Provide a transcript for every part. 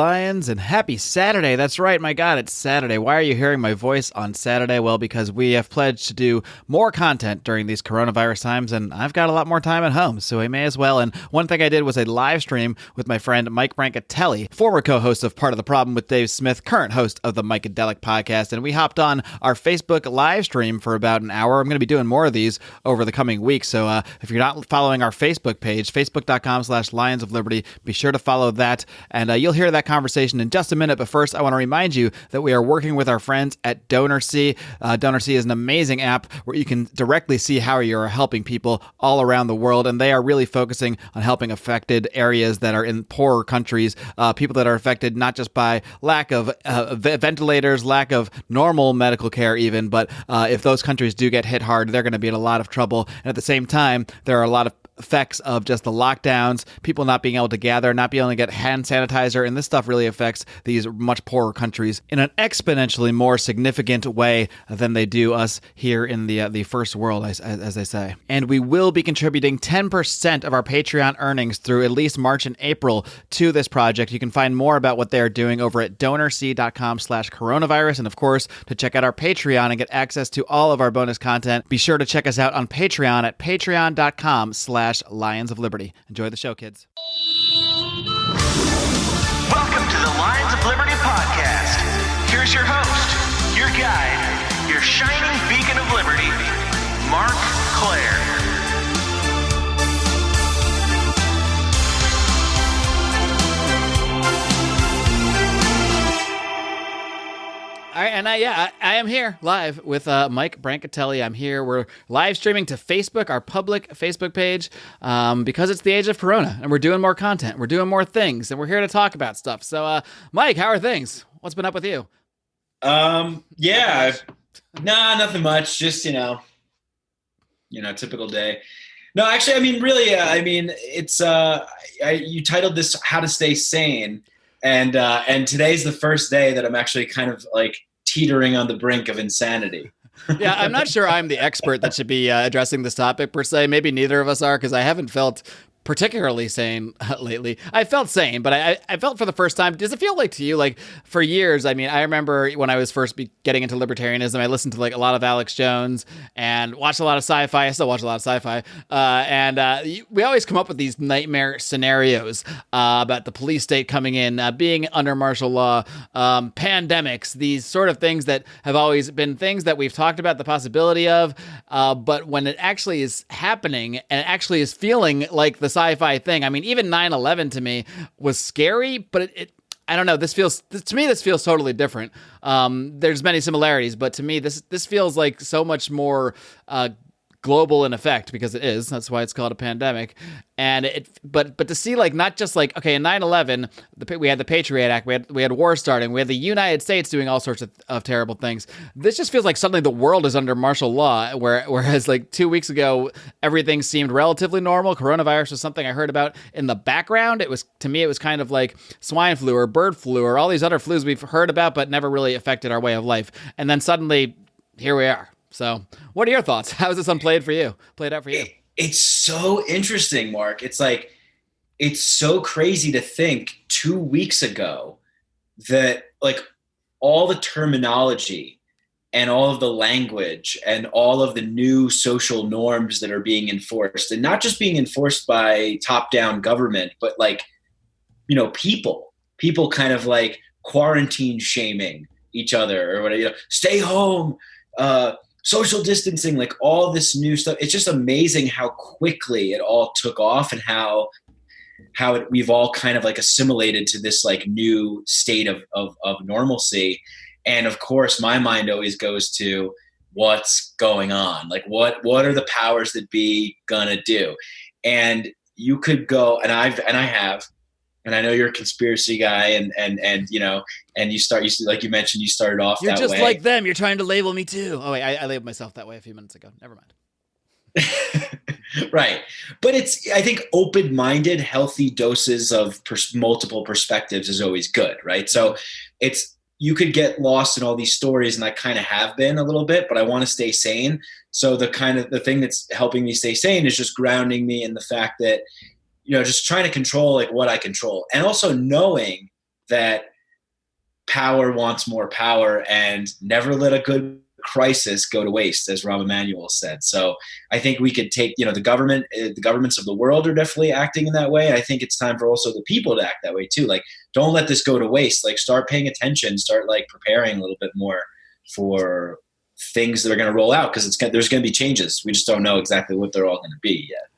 Lions, and happy Saturday. That's right, my God, it's Saturday. Why are you hearing my voice on Saturday? Well, because we have pledged to do more content during these coronavirus times, and I've got a lot more time at home, so I may as well. And one thing I did was a live stream with my friend Mike Brancatelli, former co-host of Part of the Problem with Dave Smith, current host of the Mikeadelic podcast, and we hopped on our Facebook live stream for about an hour. I'm going to be doing more of these over the coming weeks, so if you're not following our Facebook page, facebook.com/Lions of Liberty, be sure to follow that, and you'll hear that conversation in just a minute. But first, I want to remind you that we are working with our friends at DonorSee. DonorSee is an amazing app where you can directly see how you're helping people all around the world, and they are really focusing on helping affected areas that are in poorer countries, people that are affected not just by lack of ventilators, lack of normal medical care even, but if those countries do get hit hard, they're going to be in a lot of trouble. And at the same time, there are a lot of effects of just the lockdowns, people not being able to gather, not being able to get hand sanitizer, and this stuff really affects these much poorer countries in an exponentially more significant way than they do us here in the first world, as they say. And we will be contributing 10% of our Patreon earnings through at least March and April to this project. You can find more about what they are doing over at donorsee.com/coronavirus, and of course, to check out our Patreon and get access to all of our bonus content, be sure to check us out on Patreon at patreon.com/Lions of Liberty. Enjoy the show, kids. Welcome to the Lions of Liberty podcast. Here's your host, your guide, your shining beacon of liberty, Mark Claire. All right, and I am here live with Mike Brancatelli. I'm here. We're live streaming to Facebook, our public Facebook page, because it's the age of Corona, and we're doing more content. We're doing more things, and we're here to talk about stuff. So, Mike, how are things? What's been up with you? Yeah, nothing much. Just typical day. No, actually, I mean, really, it's you titled this "How to Stay Sane." And today's the first day that I'm actually kind of like teetering on the brink of insanity. Yeah, I'm not sure I'm the expert that should be addressing this topic per se. Maybe neither of us are, because I haven't felt particularly sane lately. I felt sane, but I felt for the first time. Does it feel like to you, like for years? I mean, I remember when I was first getting into libertarianism, I listened to like a lot of Alex Jones and watched a lot of sci-fi. I still watch a lot of sci-fi. We always come up with these nightmare scenarios about the police state coming in, being under martial law, pandemics, these sort of things that have always been things that we've talked about the possibility of. But when it actually is happening and it actually is feeling like the sci-fi thing. I mean, even 9/11 to me was scary, but I don't know. This feels totally different. There's many similarities, but to me, this feels like so much more global in effect, because it is. That's why it's called a pandemic. And but to see like not just like, okay, in 9/11, we had the Patriot Act, we had war starting, we had the United States doing all sorts of terrible things. This just feels like suddenly the world is under martial law, whereas like 2 weeks ago everything seemed relatively normal. Coronavirus was something I heard about in the background. It was kind of like swine flu or bird flu or all these other flus we've heard about but never really affected our way of life. And then suddenly here we are. So, what are your thoughts? How is this played out for you? It's so interesting, Mark. It's like, it's so crazy to think 2 weeks ago that like all the terminology and all of the language and all of the new social norms that are being enforced, and not just being enforced by top-down government, but like, people kind of like quarantine shaming each other or whatever, stay home, social distancing, like all this new stuff. It's just amazing how quickly it all took off and how we've all kind of like assimilated to this like new state of normalcy. And of course, my mind always goes to what's going on. Like what are the powers that be gonna do? And you could go, and I have, and I know you're a conspiracy guy, and you like you mentioned, you started off that way. You're just like them. You're trying to label me too. Oh wait, I labeled myself that way a few minutes ago. Never mind. Right. But I think open-minded, healthy doses of multiple perspectives is always good, right? So you could get lost in all these stories, and I kind of have been a little bit, but I want to stay sane. So the thing that's helping me stay sane is just grounding me in the fact that, just trying to control like what I control, and also knowing that power wants more power, and never let a good crisis go to waste, as Rahm Emanuel said. So I think we could take, the governments of the world are definitely acting in that way. I think it's time for also the people to act that way too. Like, don't let this go to waste. Like, start paying attention, start like preparing a little bit more for things that are going to roll out, because there's going to be changes. We just don't know exactly what they're all going to be yet.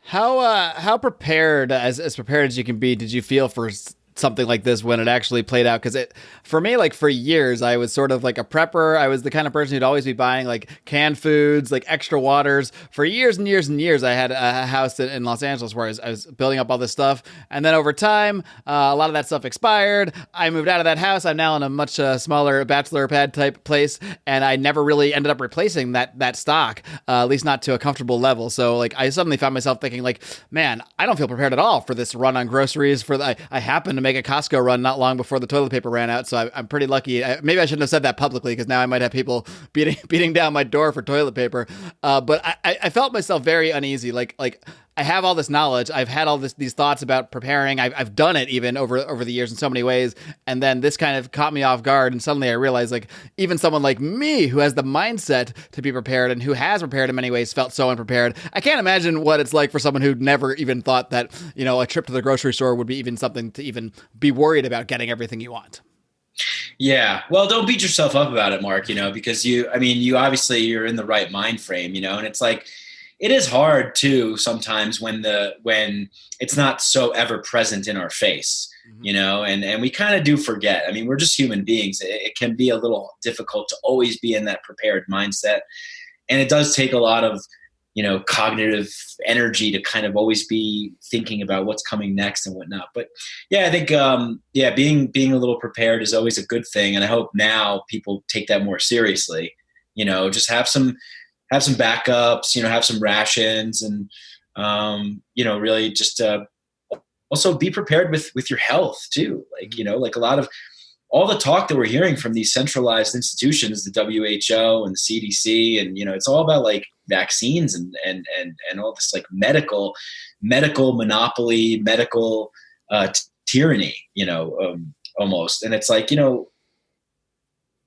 How prepared, as prepared as you can be, did you feel for something like this when it actually played out? Because for me, like, for years, I was sort of like a prepper. I was the kind of person who'd always be buying like canned foods, like extra waters. For years and years and years, I had a house in Los Angeles where I was building up all this stuff. And then over time, a lot of that stuff expired. I moved out of that house. I'm now in a much smaller bachelor pad type place. And I never really ended up replacing that stock, at least not to a comfortable level. So like, I suddenly found myself thinking like, man, I don't feel prepared at all for this run on groceries. I happen to make a Costco run not long before the toilet paper ran out, so I'm pretty lucky. Maybe I shouldn't have said that publicly, because now I might have people beating down my door for toilet paper. But I felt myself very uneasy. Like I have all this knowledge. I've had all these thoughts about preparing. I've done it even over the years in so many ways. And then this kind of caught me off guard. And suddenly I realized, like, even someone like me who has the mindset to be prepared and who has prepared in many ways felt so unprepared. I can't imagine what it's like for someone who never even thought that, a trip to the grocery store would be even something to even be worried about getting everything you want. Yeah. Well, don't beat yourself up about it, Mark, because you obviously you're in the right mind frame, and it's like, it is hard too sometimes when it's not so ever present in our face, and we kind of do forget. I mean, we're just human beings. It can be a little difficult to always be in that prepared mindset. And it does take a lot of, cognitive energy to kind of always be thinking about what's coming next and whatnot. But yeah, I think, being a little prepared is always a good thing. And I hope now people take that more seriously, just have some backups, have some rations, and, really just also be prepared with your health too. Like, like a lot of all the talk that we're hearing from these centralized institutions, the WHO and the CDC, and, it's all about like vaccines and all this like medical monopoly, medical tyranny, almost. And it's like,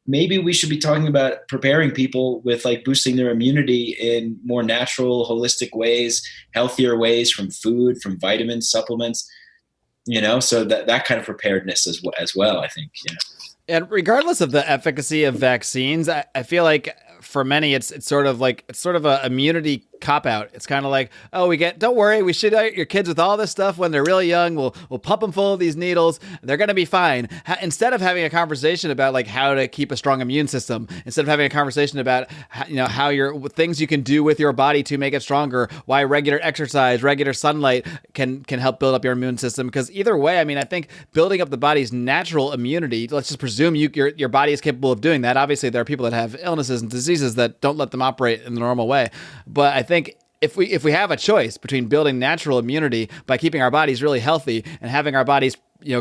maybe we should be talking about preparing people with like boosting their immunity in more natural, holistic ways, healthier ways, from food, from vitamins, supplements, so that kind of preparedness as well, I think. And regardless of the efficacy of vaccines, I feel like for many, it's sort of a immunity cop out. It's kind of like, oh, don't worry, we shoot out your kids with all this stuff when they're really young. We'll pump them full of these needles. They're going to be fine. Instead of having a conversation about like how to keep a strong immune system, instead of having a conversation about how things you can do with your body to make it stronger, why regular exercise, regular sunlight can help build up your immune system. Because either way, I mean, I think building up the body's natural immunity, let's just presume your body is capable of doing that. Obviously, there are people that have illnesses and diseases that don't let them operate in the normal way. But I think if we have a choice between building natural immunity by keeping our bodies really healthy and having our bodies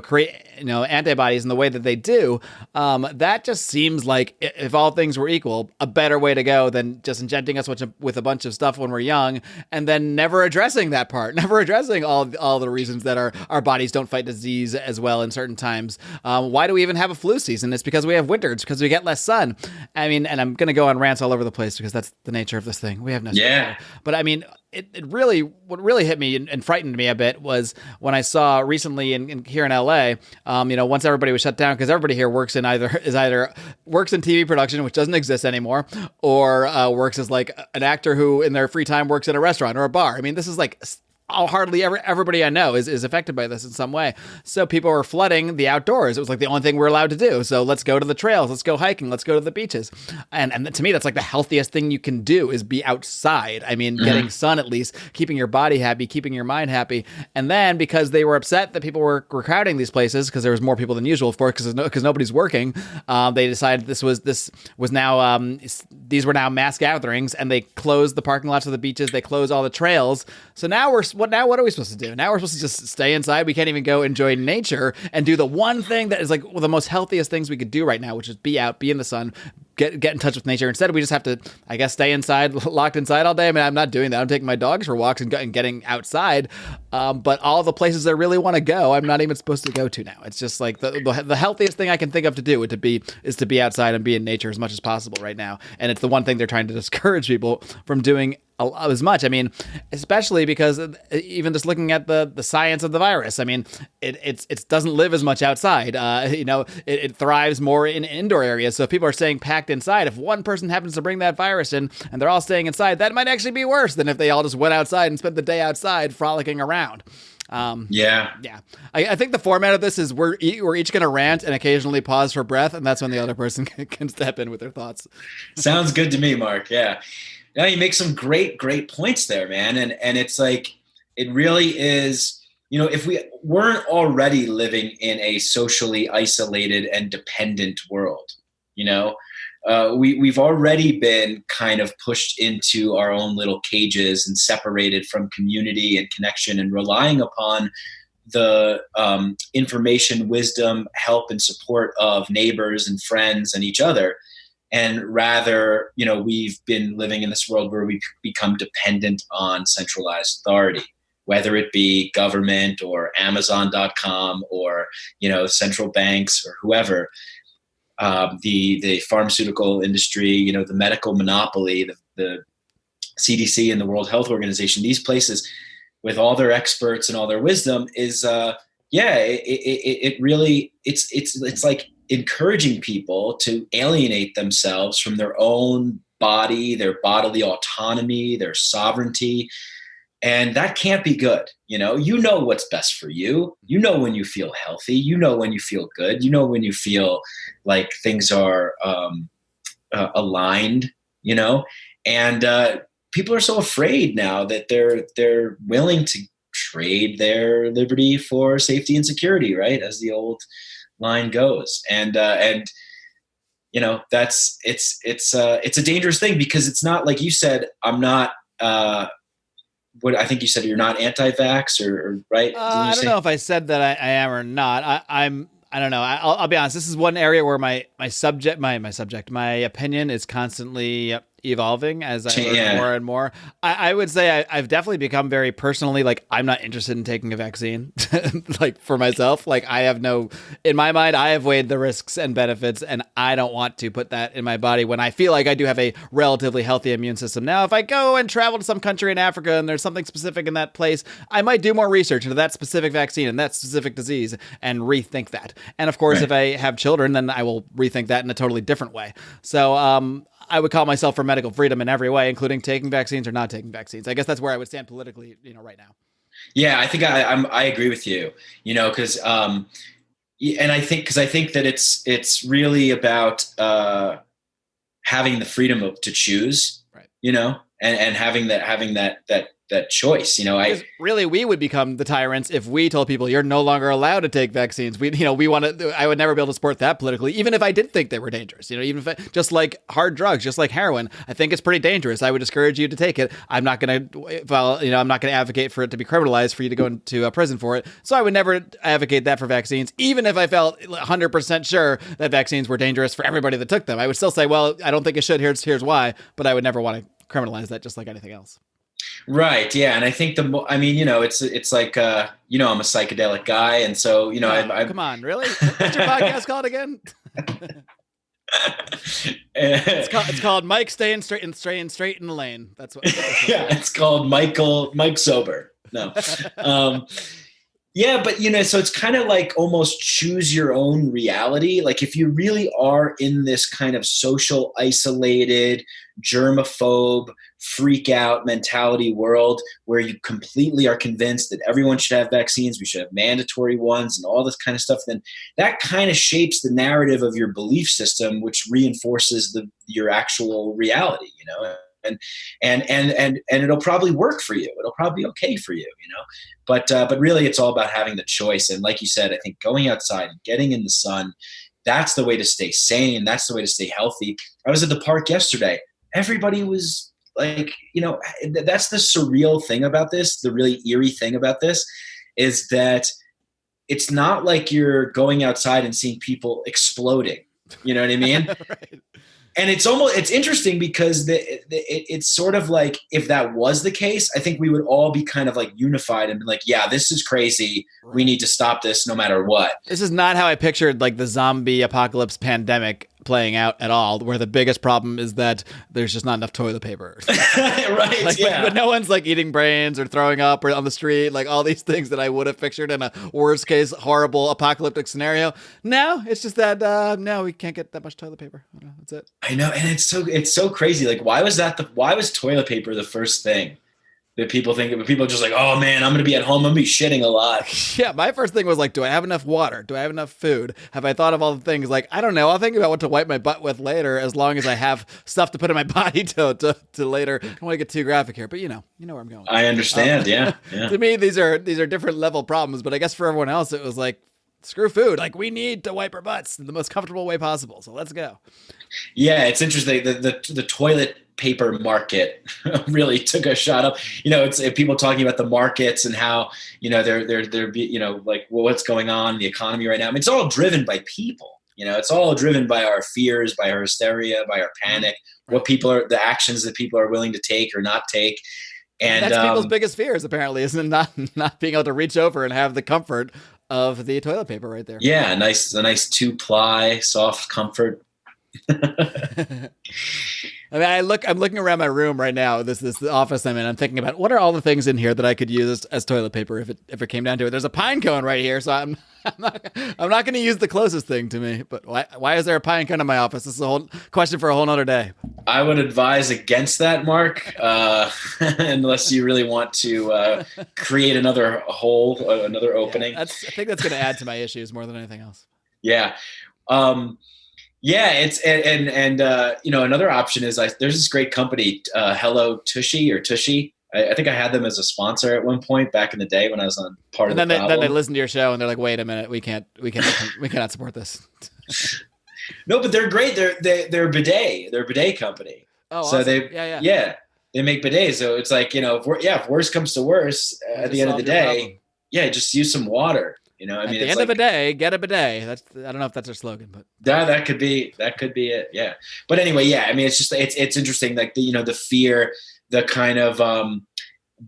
create antibodies in the way that they do, that just seems like, if all things were equal, a better way to go than just injecting us with a bunch of stuff when we're young and then never addressing that part, never addressing all the reasons that our bodies don't fight disease as well in certain times. Why do we even have a flu season? It's because we have winter. It's because we get less sun. I mean, and I'm going to go on rants all over the place because that's the nature of this thing. We have no sun. But I mean, what really hit me and frightened me a bit was when I saw recently here in LA, once everybody was shut down, because everybody here works in works in TV production, which doesn't exist anymore, or works as like an actor who in their free time works in a restaurant or a bar. I mean, this is like hardly everybody I know is affected by this in some way. So people were flooding the outdoors. It was like the only thing we're allowed to do. So let's go to the trails, let's go hiking, let's go to the beaches. And to me, that's like the healthiest thing you can do is be outside. I mean, getting sun, at least keeping your body happy, keeping your mind happy. And then because they were upset that people were crowding these places because there was more people than usual, of course, because nobody's working, they decided these were now mass gatherings, and they closed the parking lots of the beaches. They closed all the trails. So now what are we supposed to do? Now we're supposed to just stay inside. We can't even go enjoy nature and do the one thing that is like one of the most healthiest things we could do right now, which is be out, be in the sun, get in touch with nature. Instead, we just have to, I guess, stay inside, locked inside all day. I mean, I'm not doing that. I'm taking my dogs for walks and getting outside. But all the places I really want to go, I'm not even supposed to go to now. It's just like the healthiest thing I can think of to do is to be outside and be in nature as much as possible right now. And it's the one thing they're trying to discourage people from doing as much. I mean, especially because even just looking at the science of the virus, I mean, it doesn't live as much outside. It thrives more in indoor areas. So if people are staying packed inside, if one person happens to bring that virus in and they're all staying inside, that might actually be worse than if they all just went outside and spent the day outside frolicking around. Yeah. I think the format of this is we're each going to rant and occasionally pause for breath, and that's when the other person can step in with their thoughts. Sounds good to me, Mark. Yeah. Yeah, you make some great points there, man. And it's like, it really is, if we weren't already living in a socially isolated and dependent world, we've already been kind of pushed into our own little cages and separated from community and connection and relying upon the information, wisdom, help, and support of neighbors and friends and each other. And rather, we've been living in this world where we become dependent on centralized authority, whether it be government or Amazon.com or, central banks or whoever, the pharmaceutical industry, the medical monopoly, the CDC and the World Health Organization, these places with all their experts and all their wisdom is, it really, it's like encouraging people to alienate themselves from their own body, their bodily autonomy, their sovereignty. And that can't be good. You know what's best for you. You know when you feel healthy. You know when you feel good. You know when you feel like things are aligned, and people are so afraid now that they're willing to trade their liberty for safety and security, right? As the old line goes. And that's it's a dangerous thing, because it's not like you said, I'm not what I think you said, you're not anti-vax or right? I don't know if I said that I am or not. I don't know. I'll be honest. This is one area where my opinion is constantly evolving as I learn more and more. I would say I've definitely become very personally, like, I'm not interested in taking a vaccine, like for myself. Like, in my mind, I have weighed the risks and benefits, and I don't want to put that in my body when I feel like I do have a relatively healthy immune system. Now, if I go and travel to some country in Africa and there's something specific in that place, I might do more research into that specific vaccine and that specific disease and rethink that. And of course, If I have children, then I will rethink that in a totally different way. So, I would call myself for medical freedom in every way, including taking vaccines or not taking vaccines. I guess that's where I would stand politically, right now. Yeah, I think I agree with you, because and I think that it's really about having the freedom to choose, right? And having that choice, really, we would become the tyrants if we told people you're no longer allowed to take vaccines. I would never be able to support that politically, even if I did think they were dangerous. Even if just like hard drugs, just like heroin, I think it's pretty dangerous. I would discourage you to take it. I'm not going to advocate for it to be criminalized for you to go into prison for it. So I would never advocate that for vaccines, even if I felt 100% sure that vaccines were dangerous for everybody that took them. I would still say, well, I don't think it should. Here's why. But I would never want to criminalize that, just like anything else. Right. Yeah. And I think it's like, I'm a psychedelic guy. And so, come on, really? What's your podcast called again? It's called Mike staying straight in the lane. That's what. It's called Mike Sober. No. Yeah, but so it's kind of like almost choose your own reality. Like if you really are in this kind of social, isolated, germaphobe, freak out mentality world where you completely are convinced that everyone should have vaccines, we should have mandatory ones and all this kind of stuff, then that kind of shapes the narrative of your belief system, which reinforces your actual reality, and it'll probably work for you. It'll probably be okay for you, but really it's all about having the choice. And like you said, I think going outside and getting in the sun, that's the way to stay sane. That's the way to stay healthy. I was at the park yesterday. Everybody was like, that's the surreal thing about this. The really eerie thing about this is that it's not like you're going outside and seeing people exploding. You know what I mean? Right. And it's interesting because it's sort of like, if that was the case, I think we would all be kind of like unified and be like, yeah, this is crazy. We need to stop this no matter what. This is not how I pictured like the zombie apocalypse pandemic playing out at all, where the biggest problem is that there's just not enough toilet paper. Right. Like, yeah. but no one's like eating brains or throwing up or on the street, like all these things that I would have pictured in a worst case, horrible apocalyptic scenario. No, it's just that, no, we can't get that much toilet paper. That's it. I know. And it's so crazy. Like, why was toilet paper the first thing that people think of? People are just like, oh man, I'm going to be at home. I'm going to be shitting a lot. Yeah. My first thing was like, do I have enough water? Do I have enough food? Have I thought of all the things? Like, I don't know. I'll think about what to wipe my butt with later, as long as I have stuff to put in my body to later. I don't want to get too graphic here, but you know where I'm going. I understand. Yeah. To me, these are different level problems, but I guess for everyone else, it was like, screw food. Like, we need to wipe our butts in the most comfortable way possible. So let's go. Yeah, it's interesting. The toilet paper market really took a shot up. It's people talking about the markets and how they're like, well, what's going on in the economy right now. I mean, it's all driven by people. It's all driven by our fears, by our hysteria, by our panic. What the actions that people are willing to take or not take. And that's people's biggest fears, apparently, isn't it? Not being able to reach over and have the comfort of the toilet paper right there. Yeah, a nice 2-ply soft comfort. I mean, I'm looking around my room right now. This office I'm in. I'm thinking about what are all the things in here that I could use as toilet paper if it came down to it. There's a pine cone right here, so I'm not going to use the closest thing to me. But why is there a pine cone in my office? This is a whole question for a whole nother day. I would advise against that, Mark, unless you really want to create another hole, another opening. Yeah, I think that's going to add to my issues more than anything else. Yeah. Yeah, it's and another option is there's this great company, Hello Tushy or Tushy. I think I had them as a sponsor at one point back in the day when I was on part of the problem. Then they listen to your show and they're like, wait a minute, we cannot support this. No, but they're great. They're a bidet. They're a bidet company. Oh, so awesome. They make bidets. So it's like, if worse comes to worse, at the end of the day, just use some water. At the end of a day, get a bidet. I don't know if that's their slogan, but that could be it. Yeah. But anyway, yeah. I mean, it's just it's interesting. Like the fear, the kind of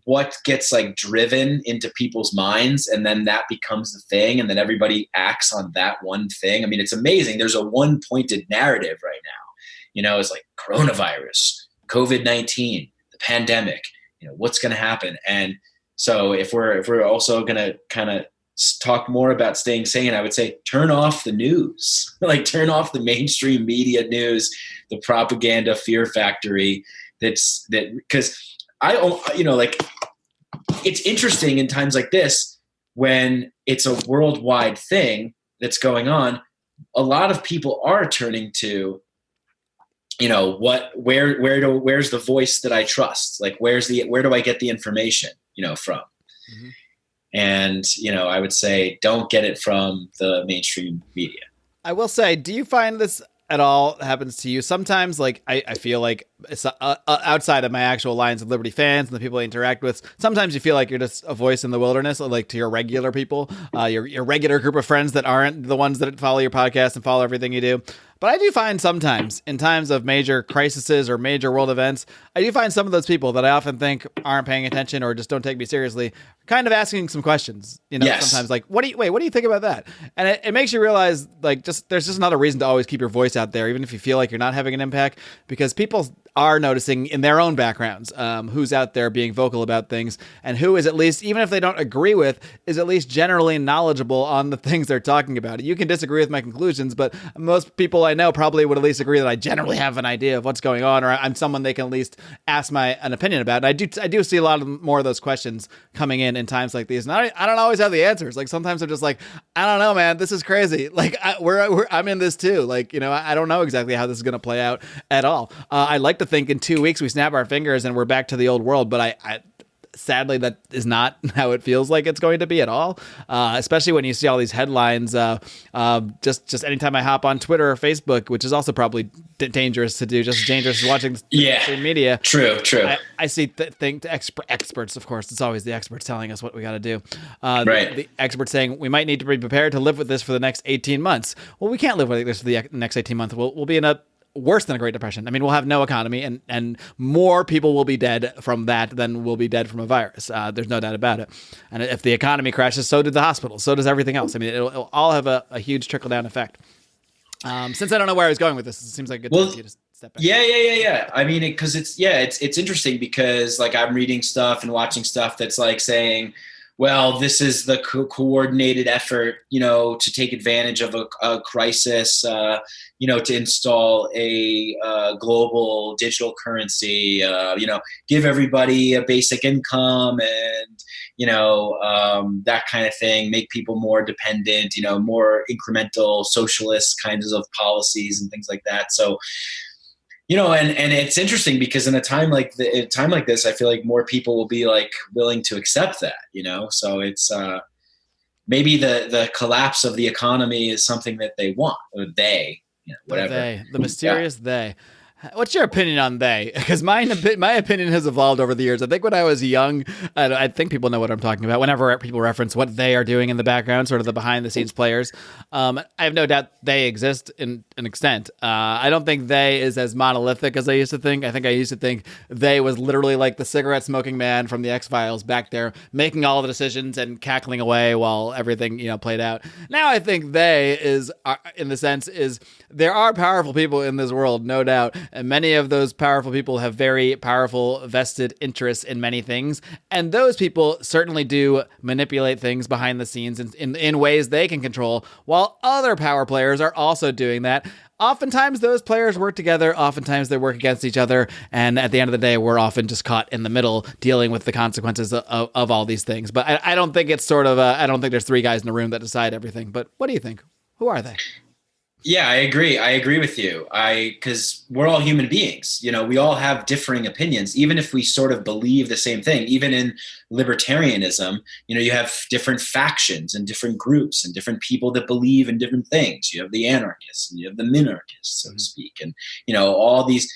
what gets like driven into people's minds, and then that becomes the thing, and then everybody acts on that one thing. I mean, it's amazing. There's a one-pointed narrative right now. It's like coronavirus, COVID-19, the pandemic. What's going to happen? And so if we're also going to kind of talk more about staying sane, I would say turn off the news, like turn off the mainstream media news, the propaganda fear factory. Because it's interesting in times like this when it's a worldwide thing that's going on. A lot of people are turning to, where's the voice that I trust? Like, where do I get the information, from? Mm-hmm. And, I would say don't get it from the mainstream media. I will say, do you find this at all happens to you? Sometimes, like, I feel like it's outside of my actual Lions of Liberty fans and the people I interact with, sometimes you feel like you're just a voice in the wilderness, like to your regular people, your regular group of friends that aren't the ones that follow your podcast and follow everything you do. But I do find sometimes in times of major crises or major world events, I do find some of those people that I often think aren't paying attention or just don't take me seriously, kind of asking some questions, Yes. Sometimes like, what do you think about that? And it makes you realize like, there's just another reason to always keep your voice out there, even if you feel like you're not having an impact, because people are noticing in their own backgrounds who's out there being vocal about things and who is at least, even if they don't agree with, is at least generally knowledgeable on the things they're talking about. You can disagree with my conclusions, but most people I know probably would at least agree that I generally have an idea of what's going on, or I'm someone they can at least ask an opinion about. And I do see a lot more of those questions coming in times like these. And I don't always have the answers. Like sometimes I'm just like, I don't know, man, this is crazy. Like I'm in this too. Like, I don't know exactly how this is going to play out at all. I like to think in 2 weeks we snap our fingers and we're back to the old world, but I sadly that is not how it feels like it's going to be at all. Especially when you see all these headlines. Just anytime I hop on Twitter or Facebook, which is also probably dangerous to do, just as dangerous as watching the media. True. I see experts, of course. It's always the experts telling us what we got to do. Right. The experts saying we might need to be prepared to live with this for the next 18 months. Well, we can't live with this for the next 18 months. We'll be in a worse than a Great Depression. I mean, we'll have no economy, and more people will be dead from that than will be dead from a virus. There's no doubt about it. And if the economy crashes, so did the hospitals, so does everything else. I mean, it'll all have a huge trickle-down effect. Since I don't know where I was going with this, it seems like a good time for you to step back. Yeah. I mean, because it's interesting because like I'm reading stuff and watching stuff that's like saying, well, this is the coordinated effort, to take advantage of a crisis, to install a global digital currency, give everybody a basic income and, that kind of thing, make people more dependent, more incremental socialist kinds of policies and things like that. So, and it's interesting because in a time like this, I feel like more people will be like willing to accept that, so it's maybe the collapse of the economy is something that they want, or they, whatever. The mysterious they. What's your opinion on they? Because my opinion has evolved over the years. I think when I was young, I think people know what I'm talking about. Whenever people reference what they are doing in the background, sort of the behind-the-scenes players, I have no doubt they exist in an extent. I don't think they is as monolithic as I used to think. I think I used to think they was literally like the cigarette-smoking man from the X-Files back there, making all the decisions and cackling away while everything played out. Now I think they is, in the sense, is there are powerful people in this world, no doubt. And many of those powerful people have very powerful vested interests in many things. And those people certainly do manipulate things behind the scenes in ways they can control, while other power players are also doing that. Oftentimes those players work together. Oftentimes they work against each other. And at the end of the day, we're often just caught in the middle dealing with the consequences of all these things. But I don't think it's sort of I don't think there's three guys in the room that decide everything. But what do you think? Who are they? Yeah, I agree with you. Because we're all human beings. We all have differing opinions, even if we sort of believe the same thing. Even in libertarianism, you have different factions and different groups and different people that believe in different things. You have the anarchists and you have the minarchists, so to speak, and all these.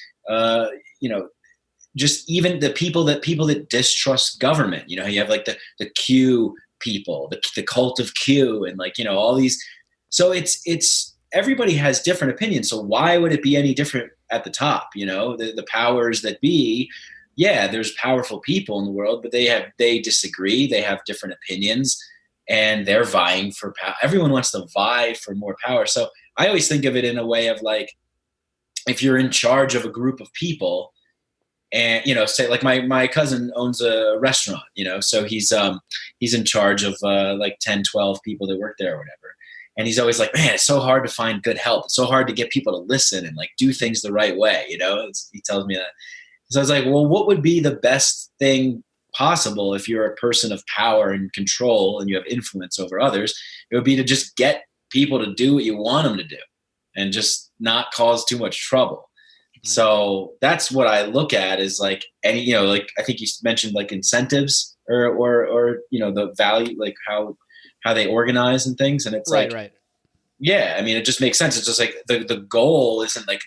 Just even the people that distrust government. You have like the Q people, the cult of Q, and like all these. So it's. Everybody has different opinions. So why would it be any different at the top? The powers that be, there's powerful people in the world, but they disagree. They have different opinions and they're vying for power. Everyone wants to vie for more power. So I always think of it in a way of like, if you're in charge of a group of people and, say like my cousin owns a restaurant, so he's in charge of like 10, 12 people that work there or whatever. And he's always like, man, it's so hard to find good help. It's so hard to get people to listen and like do things the right way. He tells me that. So I was like, well, what would be the best thing possible if you're a person of power and control and you have influence over others? It would be to just get people to do what you want them to do and just not cause too much trouble. Mm-hmm. So that's what I look at is like any, like I think you mentioned like incentives or the value, like how they organize and things. And it's right. Yeah. I mean, it just makes sense. It's just like the goal isn't like,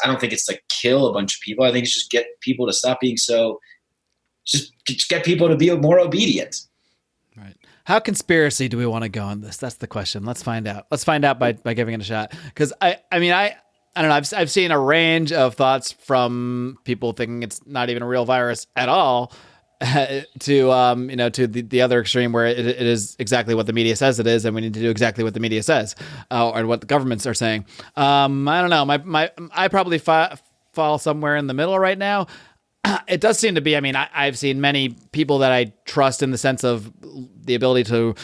I don't think it's to kill a bunch of people. I think it's just get people to stop being just get people to be more obedient. Right. How conspiracy do we want to go on this? That's the question. Let's find out. Let's find out by giving it a shot. Cause I don't know. I've seen a range of thoughts from people thinking it's not even a real virus at all, to the other extreme where it is exactly what the media says it is, and we need to do exactly what the media says, or what the governments are saying. I don't know. I probably fall somewhere in the middle right now. It does seem to be. I mean, I've seen many people that I trust in the sense of the ability to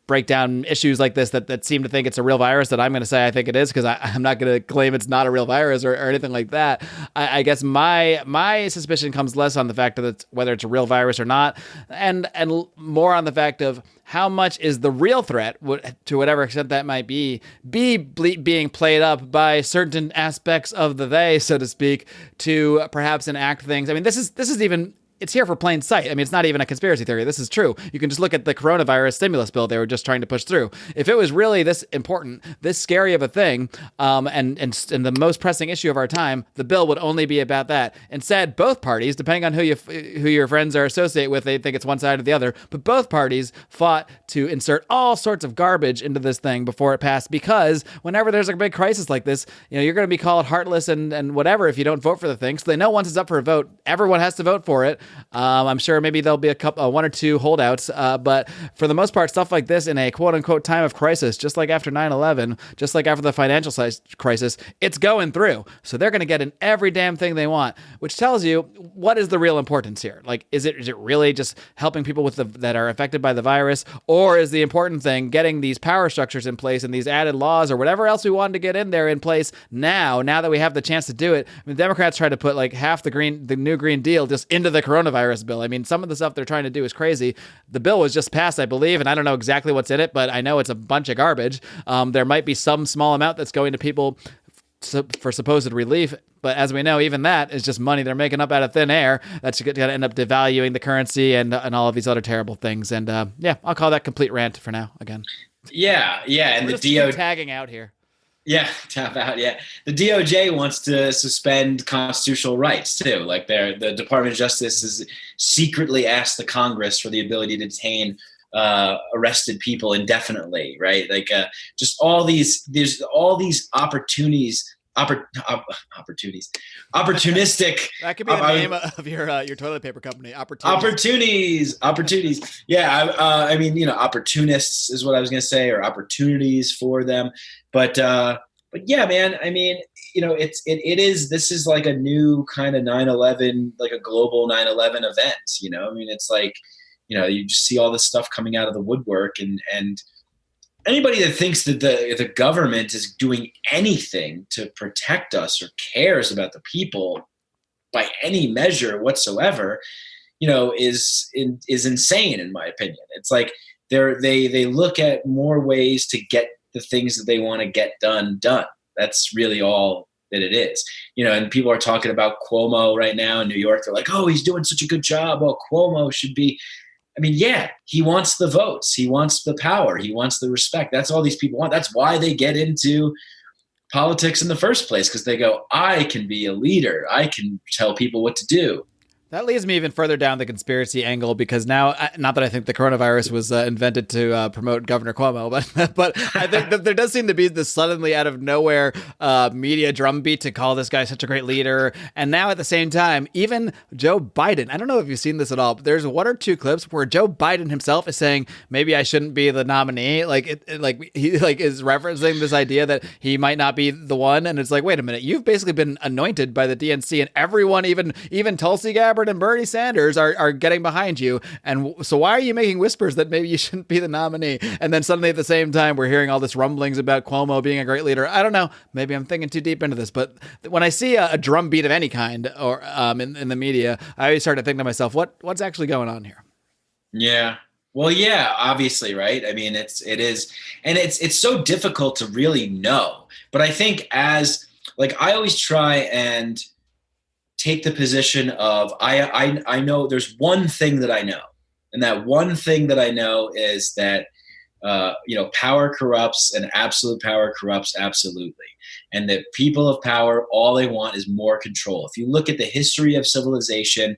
break down issues like this that seem to think it's a real virus, that I'm going to say I think it is, because I'm not going to claim it's not a real virus or anything like that. I guess my suspicion comes less on the fact that whether it's a real virus or not, and more on the fact of how much is the real threat, to whatever extent that might be being played up by certain aspects of the they, so to speak, to perhaps enact things. I mean, this is even it's here for plain sight. I mean, it's not even a conspiracy theory. This is true. You can just look at the coronavirus stimulus bill they were just trying to push through. If it was really this important, this scary of a thing, and the most pressing issue of our time, the bill would only be about that. Instead, both parties, depending on who your friends are associated with, they think it's one side or the other, but both parties fought to insert all sorts of garbage into this thing before it passed, because whenever there's a big crisis like this, you're going to be called heartless and whatever if you don't vote for the thing. So they know once it's up for a vote, everyone has to vote for it. I'm sure maybe there'll be one or two holdouts, but for the most part, stuff like this in a quote-unquote time of crisis, just like after 9/11, just like after the financial crisis, it's going through. So they're going to get in every damn thing they want, which tells you what is the real importance here. Like, is it really just helping people that are affected by the virus, or is the important thing getting these power structures in place and these added laws or whatever else we wanted to get in there in place now that we have the chance to do it? I mean, Democrats tried to put like half the new Green Deal just into the coronavirus bill. I mean, some of the stuff they're trying to do is crazy. The bill was just passed, I believe, and I don't know exactly what's in it, but I know it's a bunch of garbage. There might be some small amount that's going to people for supposed relief, but as we know, even that is just money they're making up out of thin air. That's going to end up devaluing the currency and all of these other terrible things. And I'll call that complete rant for now. Again, and we're the just tagging out here. Yeah, tap out. Yeah, the DOJ wants to suspend constitutional rights too. Like the Department of Justice has secretly asked the Congress for the ability to detain arrested people indefinitely. Right, like just all these. There's all these opportunities. Opportunistic. That could be the name of your toilet paper company. Opportunities. Yeah, I mean, opportunists is what I was going to say, or opportunities for them. But yeah, man. I mean, it is. This is like a new kind of 9/11, like a global 9/11 event. I mean, it's like, you just see all this stuff coming out of the woodwork, and anybody that thinks that the government is doing anything to protect us or cares about the people by any measure whatsoever, is insane, in my opinion. It's like they look at more ways to get the things that they want to get done. That's really all that it is. And people are talking about Cuomo right now in New York. They're like, oh, he's doing such a good job. Oh, Cuomo should be. I mean, yeah, he wants the votes. He wants the power. He wants the respect. That's all these people want. That's why they get into politics in the first place, because they go, I can be a leader. I can tell people what to do. That leads me even further down the conspiracy angle, because now, not that I think the coronavirus was invented to promote Governor Cuomo, but I think that there does seem to be this suddenly out of nowhere media drumbeat to call this guy such a great leader. And now at the same time, even Joe Biden, I don't know if you've seen this at all, but there's one or two clips where Joe Biden himself is saying, maybe I shouldn't be the nominee. He is referencing this idea that he might not be the one. And it's like, wait a minute, you've basically been anointed by the DNC, and everyone, even Tulsi Gabbard and Bernie Sanders are getting behind you. And so why are you making whispers that maybe you shouldn't be the nominee? And then suddenly at the same time, we're hearing all this rumblings about Cuomo being a great leader. I don't know. Maybe I'm thinking too deep into this, but when I see a drumbeat of any kind or in the media, I always start to think to myself, what's actually going on here? Yeah. Well, yeah, obviously, right? I mean, it is. And it's so difficult to really know. But I think I always try and take the position of I know there's one thing that I know, and that one thing that I know is that power corrupts, and absolute power corrupts absolutely, and that people of power, all they want is more control. If you look at the history of civilization,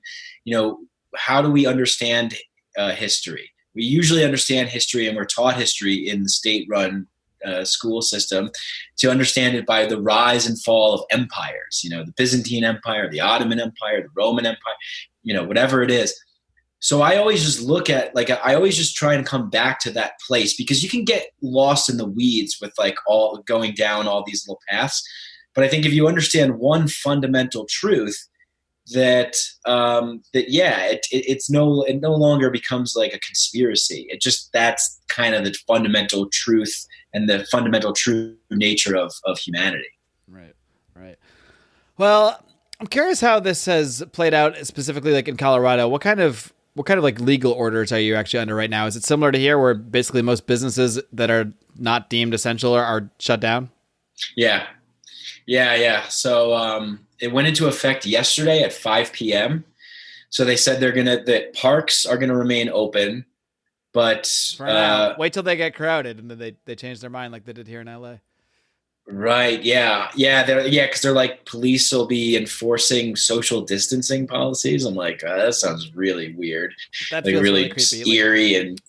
how do we understand history? We usually understand history, and we're taught history in the state-run school system, to understand it by the rise and fall of empires, the Byzantine Empire, the Ottoman Empire, the Roman Empire, whatever it is. So I always just look at, I always just try and come back to that place, because you can get lost in the weeds with all going down all these little paths. But I think if you understand one fundamental truth, it no longer becomes like a conspiracy. That's kind of the fundamental truth and the fundamental true nature of humanity. Right. Well, I'm curious how this has played out specifically, like in Colorado. What kind of legal orders are you actually under right now? Is it similar to here, where basically most businesses that are not deemed essential are shut down? Yeah. So it went into effect yesterday at 5 p.m. So they said that parks are gonna remain open, but For now, wait till they get crowded, and then they change their mind like they did here in LA. right, because they're like police will be enforcing social distancing policies. I'm like, that sounds really weird, That like feels really creepy. eerie. Like, and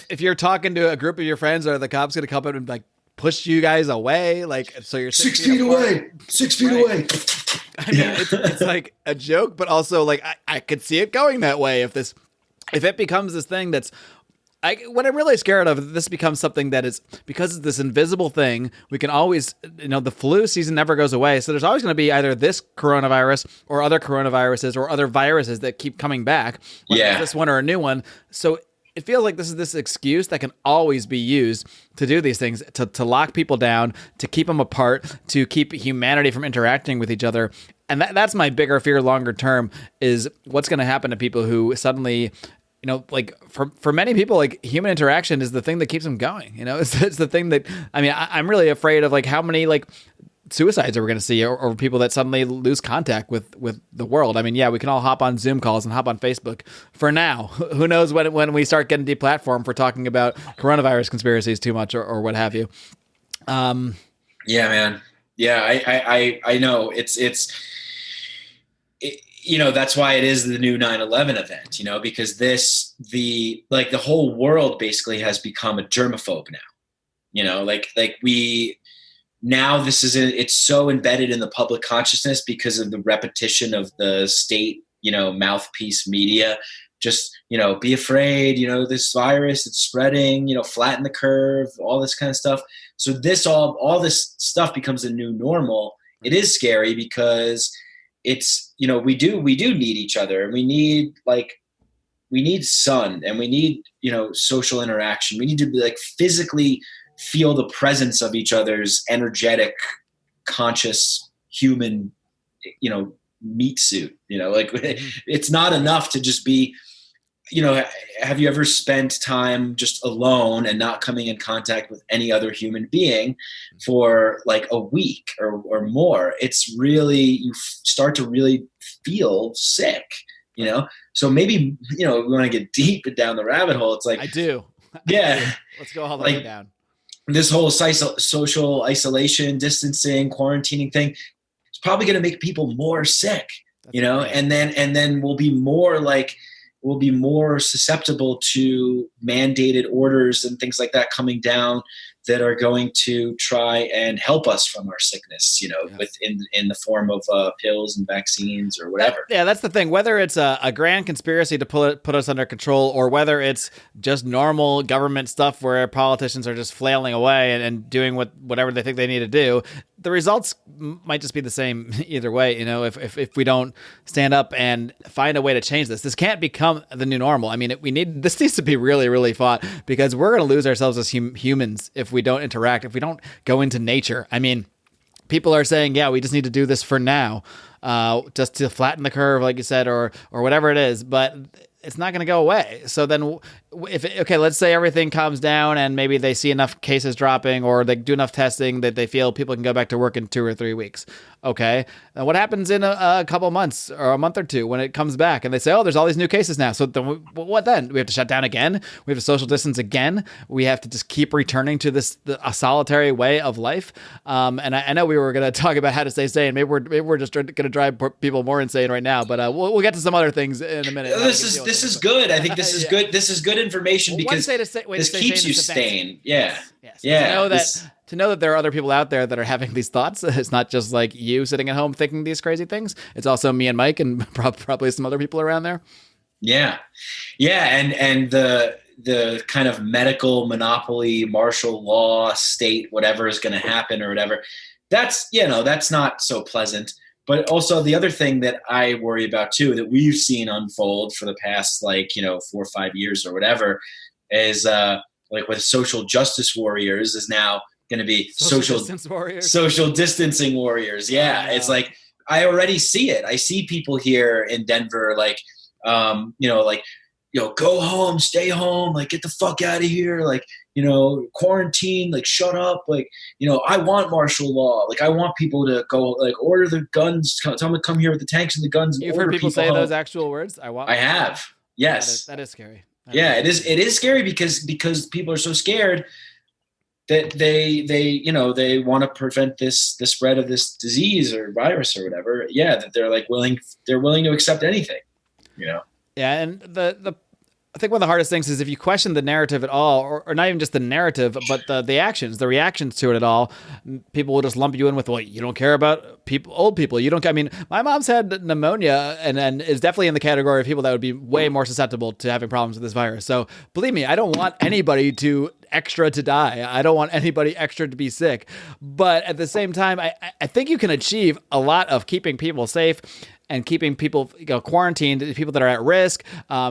if you're talking to a group of your friends, are the cops gonna come up and like push you guys away? Like, so you're 6 feet away, 6 feet Right. away. I mean, it's like a joke, but also like I could see it going that way if it becomes this thing that's. What I'm really scared of, this becomes something that is, because it's this invisible thing, we can always, the flu season never goes away. So there's always going to be either this coronavirus or other coronaviruses or other viruses that keep coming back. Whether it's this one or a new one. So it feels like this is this excuse that can always be used to do these things, to lock people down, to keep them apart, to keep humanity from interacting with each other. And that's my bigger fear longer term, is what's going to happen to people who suddenly, like for many people, like human interaction is the thing that keeps them going. It's the thing that, I mean, I'm really afraid of like how many like suicides are we going to see, or people that suddenly lose contact with the world. I mean, yeah, we can all hop on Zoom calls and hop on Facebook for now. Who knows when we start getting deplatformed for talking about coronavirus conspiracies too much or what have you. Yeah, man. Yeah, I know that's why it is the new 9/11 event, because the whole world basically has become a germaphobe now, now it's so embedded in the public consciousness because of the repetition of the state, mouthpiece media, just, be afraid, this virus, it's spreading, flatten the curve, all this kind of stuff. So all this stuff becomes a new normal. It is scary because it's, we do need each other, and we need sun, and we need, social interaction. We need to be like physically feel the presence of each other's energetic, conscious human, meat suit, it's not enough to just be, have you ever spent time just alone and not coming in contact with any other human being for like a week or more? It's really, you start to really feel sick, So maybe, we want to get deep down the rabbit hole. It's like, I do. Yeah. Let's go all the way down. This whole social isolation, distancing, quarantining thing, it's probably going to make people more sick, Right. and then we'll be more susceptible to mandated orders and things like that coming down that are going to try and help us from our sickness, in the form of pills and vaccines or whatever. That's the thing. Whether it's a grand conspiracy to put us under control, or whether it's just normal government stuff where politicians are just flailing away and doing whatever they think they need to do, the results might just be the same either way. If we don't stand up and find a way to change this can't become the new normal. I mean, this needs to be really, really fought, because we're going to lose ourselves as humans if we don't interact, if we don't go into nature. I mean, people are saying, yeah, we just need to do this for now, just to flatten the curve, like you said, or whatever it is, but it's not going to go away. So then let's say everything calms down and maybe they see enough cases dropping, or they do enough testing that they feel people can go back to work in 2 or 3 weeks. Okay. And what happens in a couple months or a month or two when it comes back and they say, oh, there's all these new cases now. So then what then? We have to shut down again. We have to social distance again. We have to just keep returning to a solitary way of life. And I know we were going to talk about how to stay sane. Maybe we're just going to drive people more insane right now, but we'll get to some other things in a minute. This is good. I think this is good. This is good information, because this keeps you sane. Yeah. Yes. Yeah. To know that there are other people out there that are having these thoughts. It's not just like you sitting at home thinking these crazy things. It's also me and Mike and probably some other people around there. Yeah. Yeah. And the kind of medical monopoly, martial law, state, whatever is going to happen or whatever, that's not so pleasant. But also the other thing that I worry about too, that we've seen unfold for the past 4 or 5 years or whatever, is with social justice warriors is now going to be social distancing warriors. Yeah. It's like, I already see it. I see people here in Denver, go home, stay home, like get the fuck out of here, like, quarantine, like shut up, like, I want martial law, like I want people to go, like order the guns, tell them to come here with the tanks and the guns. And You've order heard people say home. those actual words? I have, yes. That is scary. It is scary because people are so scared that they want to prevent the spread of this disease or virus or whatever. Yeah, that they're willing to accept anything, Yeah, and I think one of the hardest things is if you question the narrative at all, or not even just the narrative, but the actions, the reactions to it at all, people will just lump you in with, well, you don't care about old people. You don't. I mean, my mom's had pneumonia and is definitely in the category of people that would be way more susceptible to having problems with this virus. So believe me, I don't want anybody to die. I don't want anybody extra to be sick. But at the same time, I think you can achieve a lot of keeping people safe and keeping people quarantined, people that are at risk,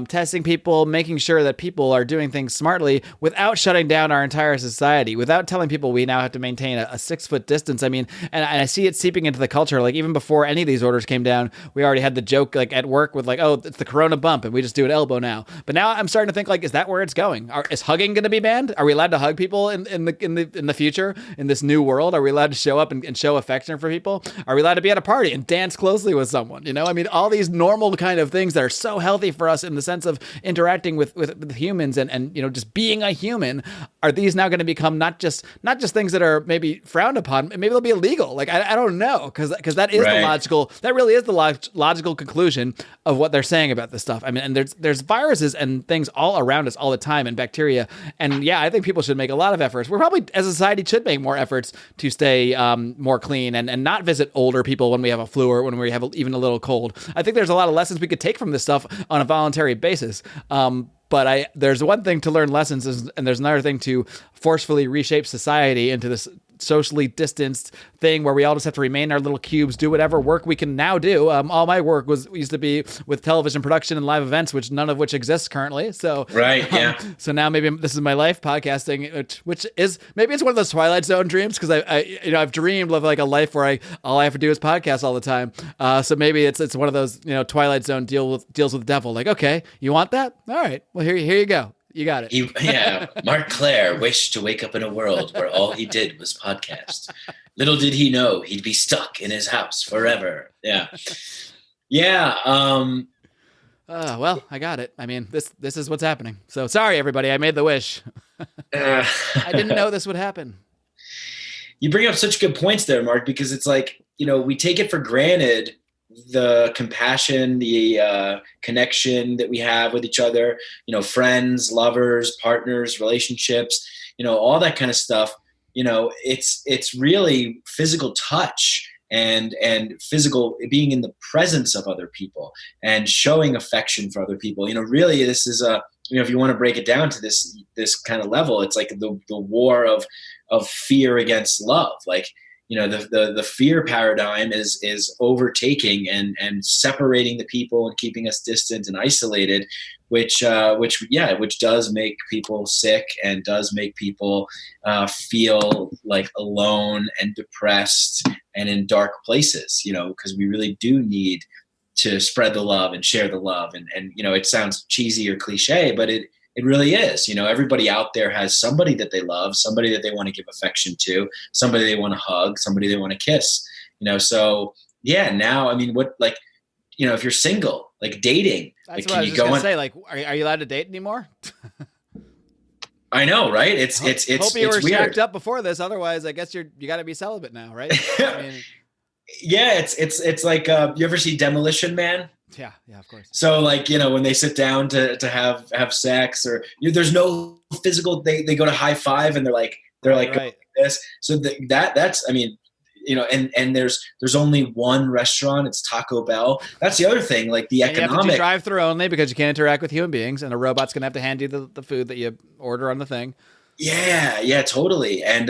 testing people, making sure that people are doing things smartly without shutting down our entire society, without telling people we now have to maintain a 6-foot distance. I mean, and I see it seeping into the culture. Like even before any of these orders came down, we already had the joke like at work with like, oh, it's the Corona bump and we just do an elbow now. But now I'm starting to think like, is that where it's going? Is hugging going to be banned? Are we allowed to hug people in the future in this new world? Are we allowed to show up and show affection for people? Are we allowed to be at a party and dance closely with someone? I mean, all these normal kind of things that are so healthy for us in the sense of interacting with humans and just being a human, are these now going to become not just things that are maybe frowned upon? Maybe they'll be illegal. Like, I don't know, because that is that really is the logical conclusion of what they're saying about this stuff. I mean, and there's viruses and things all around us all the time and bacteria. And yeah, I think people should make a lot of efforts. We're probably, as a society, should make more efforts to stay more clean and not visit older people when we have a flu or when we have even a little cold. I think there's a lot of lessons we could take from this stuff on a voluntary basis. But there's one thing to learn lessons, and there's another thing to forcefully reshape society into this socially distanced thing where we all just have to remain in our little cubes, do whatever work we can now do. All my work used to be with television production and live events, none of which exists currently. So so now maybe this is my life, podcasting, which is maybe it's one of those Twilight Zone dreams, because I've dreamed of like a life where all I have to do is podcast all the time. So maybe it's one of those Twilight Zone deals with the devil. Like, okay, you want that? All right, well here you go. You got it. Mark Claire wished to wake up in a world where all he did was podcast. Little did he know he'd be stuck in his house forever. Yeah. Yeah. Well, I got it. I mean, this is what's happening. So sorry, everybody. I made the wish. I didn't know this would happen. You bring up such good points there, Mark, because it's like, we take it for granted, the compassion, the connection that we have with each other, friends, lovers, partners, relationships, all that kind of stuff. It's really physical touch and physical being in the presence of other people and showing affection for other people. Really, this is if you want to break it down to this kind of level, it's like the war of fear against love. Like, the fear paradigm is overtaking and separating the people and keeping us distant and isolated, which does make people sick and does make people feel like alone and depressed and in dark places, because we really do need to spread the love and share the love. And it sounds cheesy or cliche, but it really is. Everybody out there has somebody that they love, somebody that they want to give affection to, somebody they want to hug, somebody they want to kiss. So yeah, now, I mean, if you're single, like dating, that's like, what I was just gonna say. Like, are you allowed to date anymore? I know, right? It's hope you were weird. shacked up before this. Otherwise, I guess you got to be celibate now, right? I mean, yeah, it's like you ever see Demolition Man? Yeah, of course. So like, when they sit down to have sex, or there's no physical, they go to high five and they're like right. this. So that's, I mean, and there's only one restaurant, it's Taco Bell. That's the other thing, like the economic. You have to do drive-through only because you can't interact with human beings, and a robot's gonna have to hand you the food that you order on the thing. Yeah, totally. And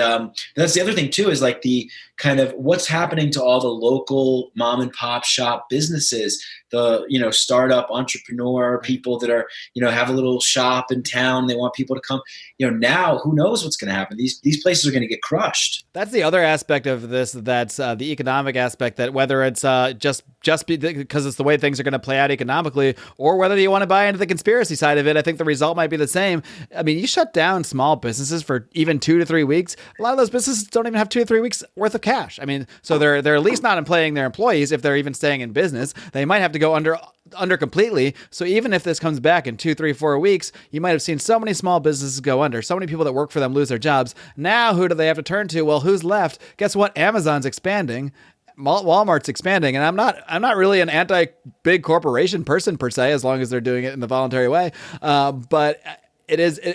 that's the other thing too, is like the kind of what's happening to all the local mom and pop shop businesses, the, startup entrepreneur people that are, have a little shop in town. They want people to come, now who knows what's going to happen? These places are going to get crushed. That's the other aspect of this. That's the economic aspect. That whether it's just because it's the way things are going to play out economically, or whether you want to buy into the conspiracy side of it, I think the result might be the same. I mean, you shut down small businesses for even 2 to 3 weeks. A lot of those businesses don't even have 2 to 3 weeks worth of cash. I mean, so they're at least not employing their employees if they're even staying in business. They might have to go under completely. So even if this comes back in 2, 3, 4 weeks, you might have seen so many small businesses go under, so many people that work for them lose their jobs. Now, who do they have to turn to? Well, who's left? Guess what? Amazon's expanding. Walmart's expanding, and I'm not really an anti-big corporation person per se, as long as they're doing it in the voluntary way. But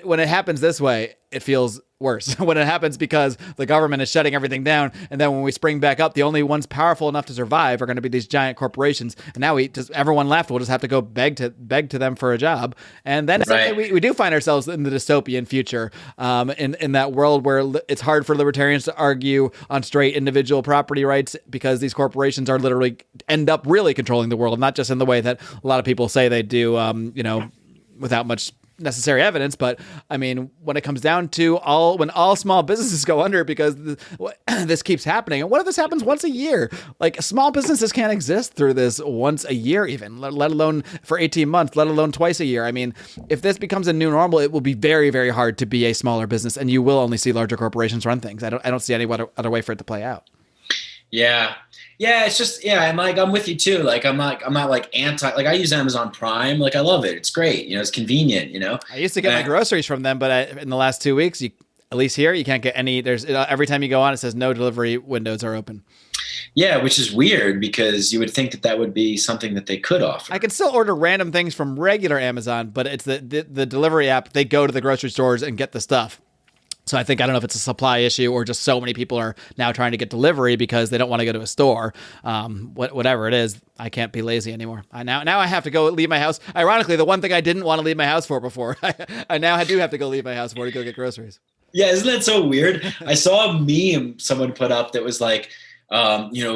when it happens this way, it feels worse. When it happens because the government is shutting everything down, and then when we spring back up, the only ones powerful enough to survive are going to be these giant corporations. And now everyone left will just have to go beg to them for a job, and then Right. we do find ourselves in the dystopian future, in that world where it's hard for libertarians to argue on straight individual property rights because these corporations are literally end up really controlling the world, not just in the way that a lot of people say they do, without much necessary evidence. But I mean, when it comes down to when all small businesses go under because this keeps happening, and what if this happens once a year? Like, small businesses can't exist through this once a year, even let alone for 18 months, let alone twice a year. I mean, if this becomes a new normal, it will be very, very hard to be a smaller business, and you will only see larger corporations run things. I don't see any other way for it to play out. Yeah, it's just, I'm with you too. Like, I'm not like anti, like I use Amazon Prime. Like, I love it. It's great. It's convenient, I used to get my groceries from them, but in the last 2 weeks, at least here, you can't get any. Every time you go on, it says no delivery windows are open. Yeah, which is weird because you would think that would be something that they could offer. I can still order random things from regular Amazon, but it's the delivery app. They go to the grocery stores and get the stuff. So I don't know if it's a supply issue or just so many people are now trying to get delivery because they don't want to go to a store. Whatever it is, I can't be lazy anymore. Now I have to go leave my house. Ironically, the one thing I didn't want to leave my house for before, I now do have to go leave my house for to go get groceries. Yeah, isn't that so weird? I saw a meme someone put up that was like,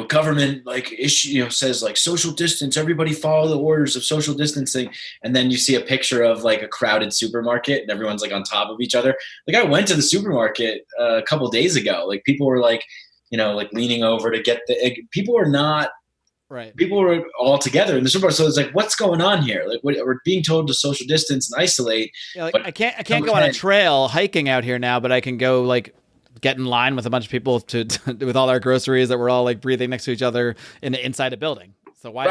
government like issue, says like social distance, everybody follow the orders of social distancing. And then you see a picture of like a crowded supermarket and everyone's like on top of each other. Like, I went to the supermarket a couple days ago. Like, people were like, like leaning over to get people were not right. People were all together in the supermarket. So it's like, what's going on here? Like, we're being told to social distance and isolate. Yeah, like, I can't go on a trail hiking out here now, but I can go like get in line with a bunch of people with all our groceries that we're all like breathing next to each other inside a building. So why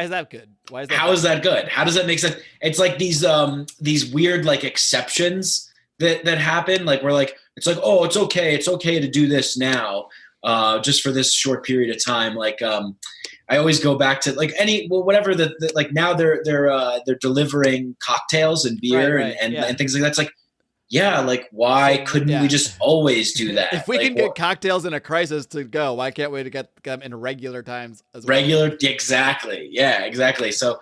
is that good? How is that good? How does that make sense? It's like these weird like exceptions that happen. Like, we're like, it's like, oh, it's okay to do this now, just for this short period of time. Like, I always go back to like whatever like now they're delivering cocktails and beer and things like that. It's like, yeah, like, why couldn't we just always do that? If we can get cocktails in a crisis to go, why can't we get them in regular times as well? Exactly. Yeah, exactly. So,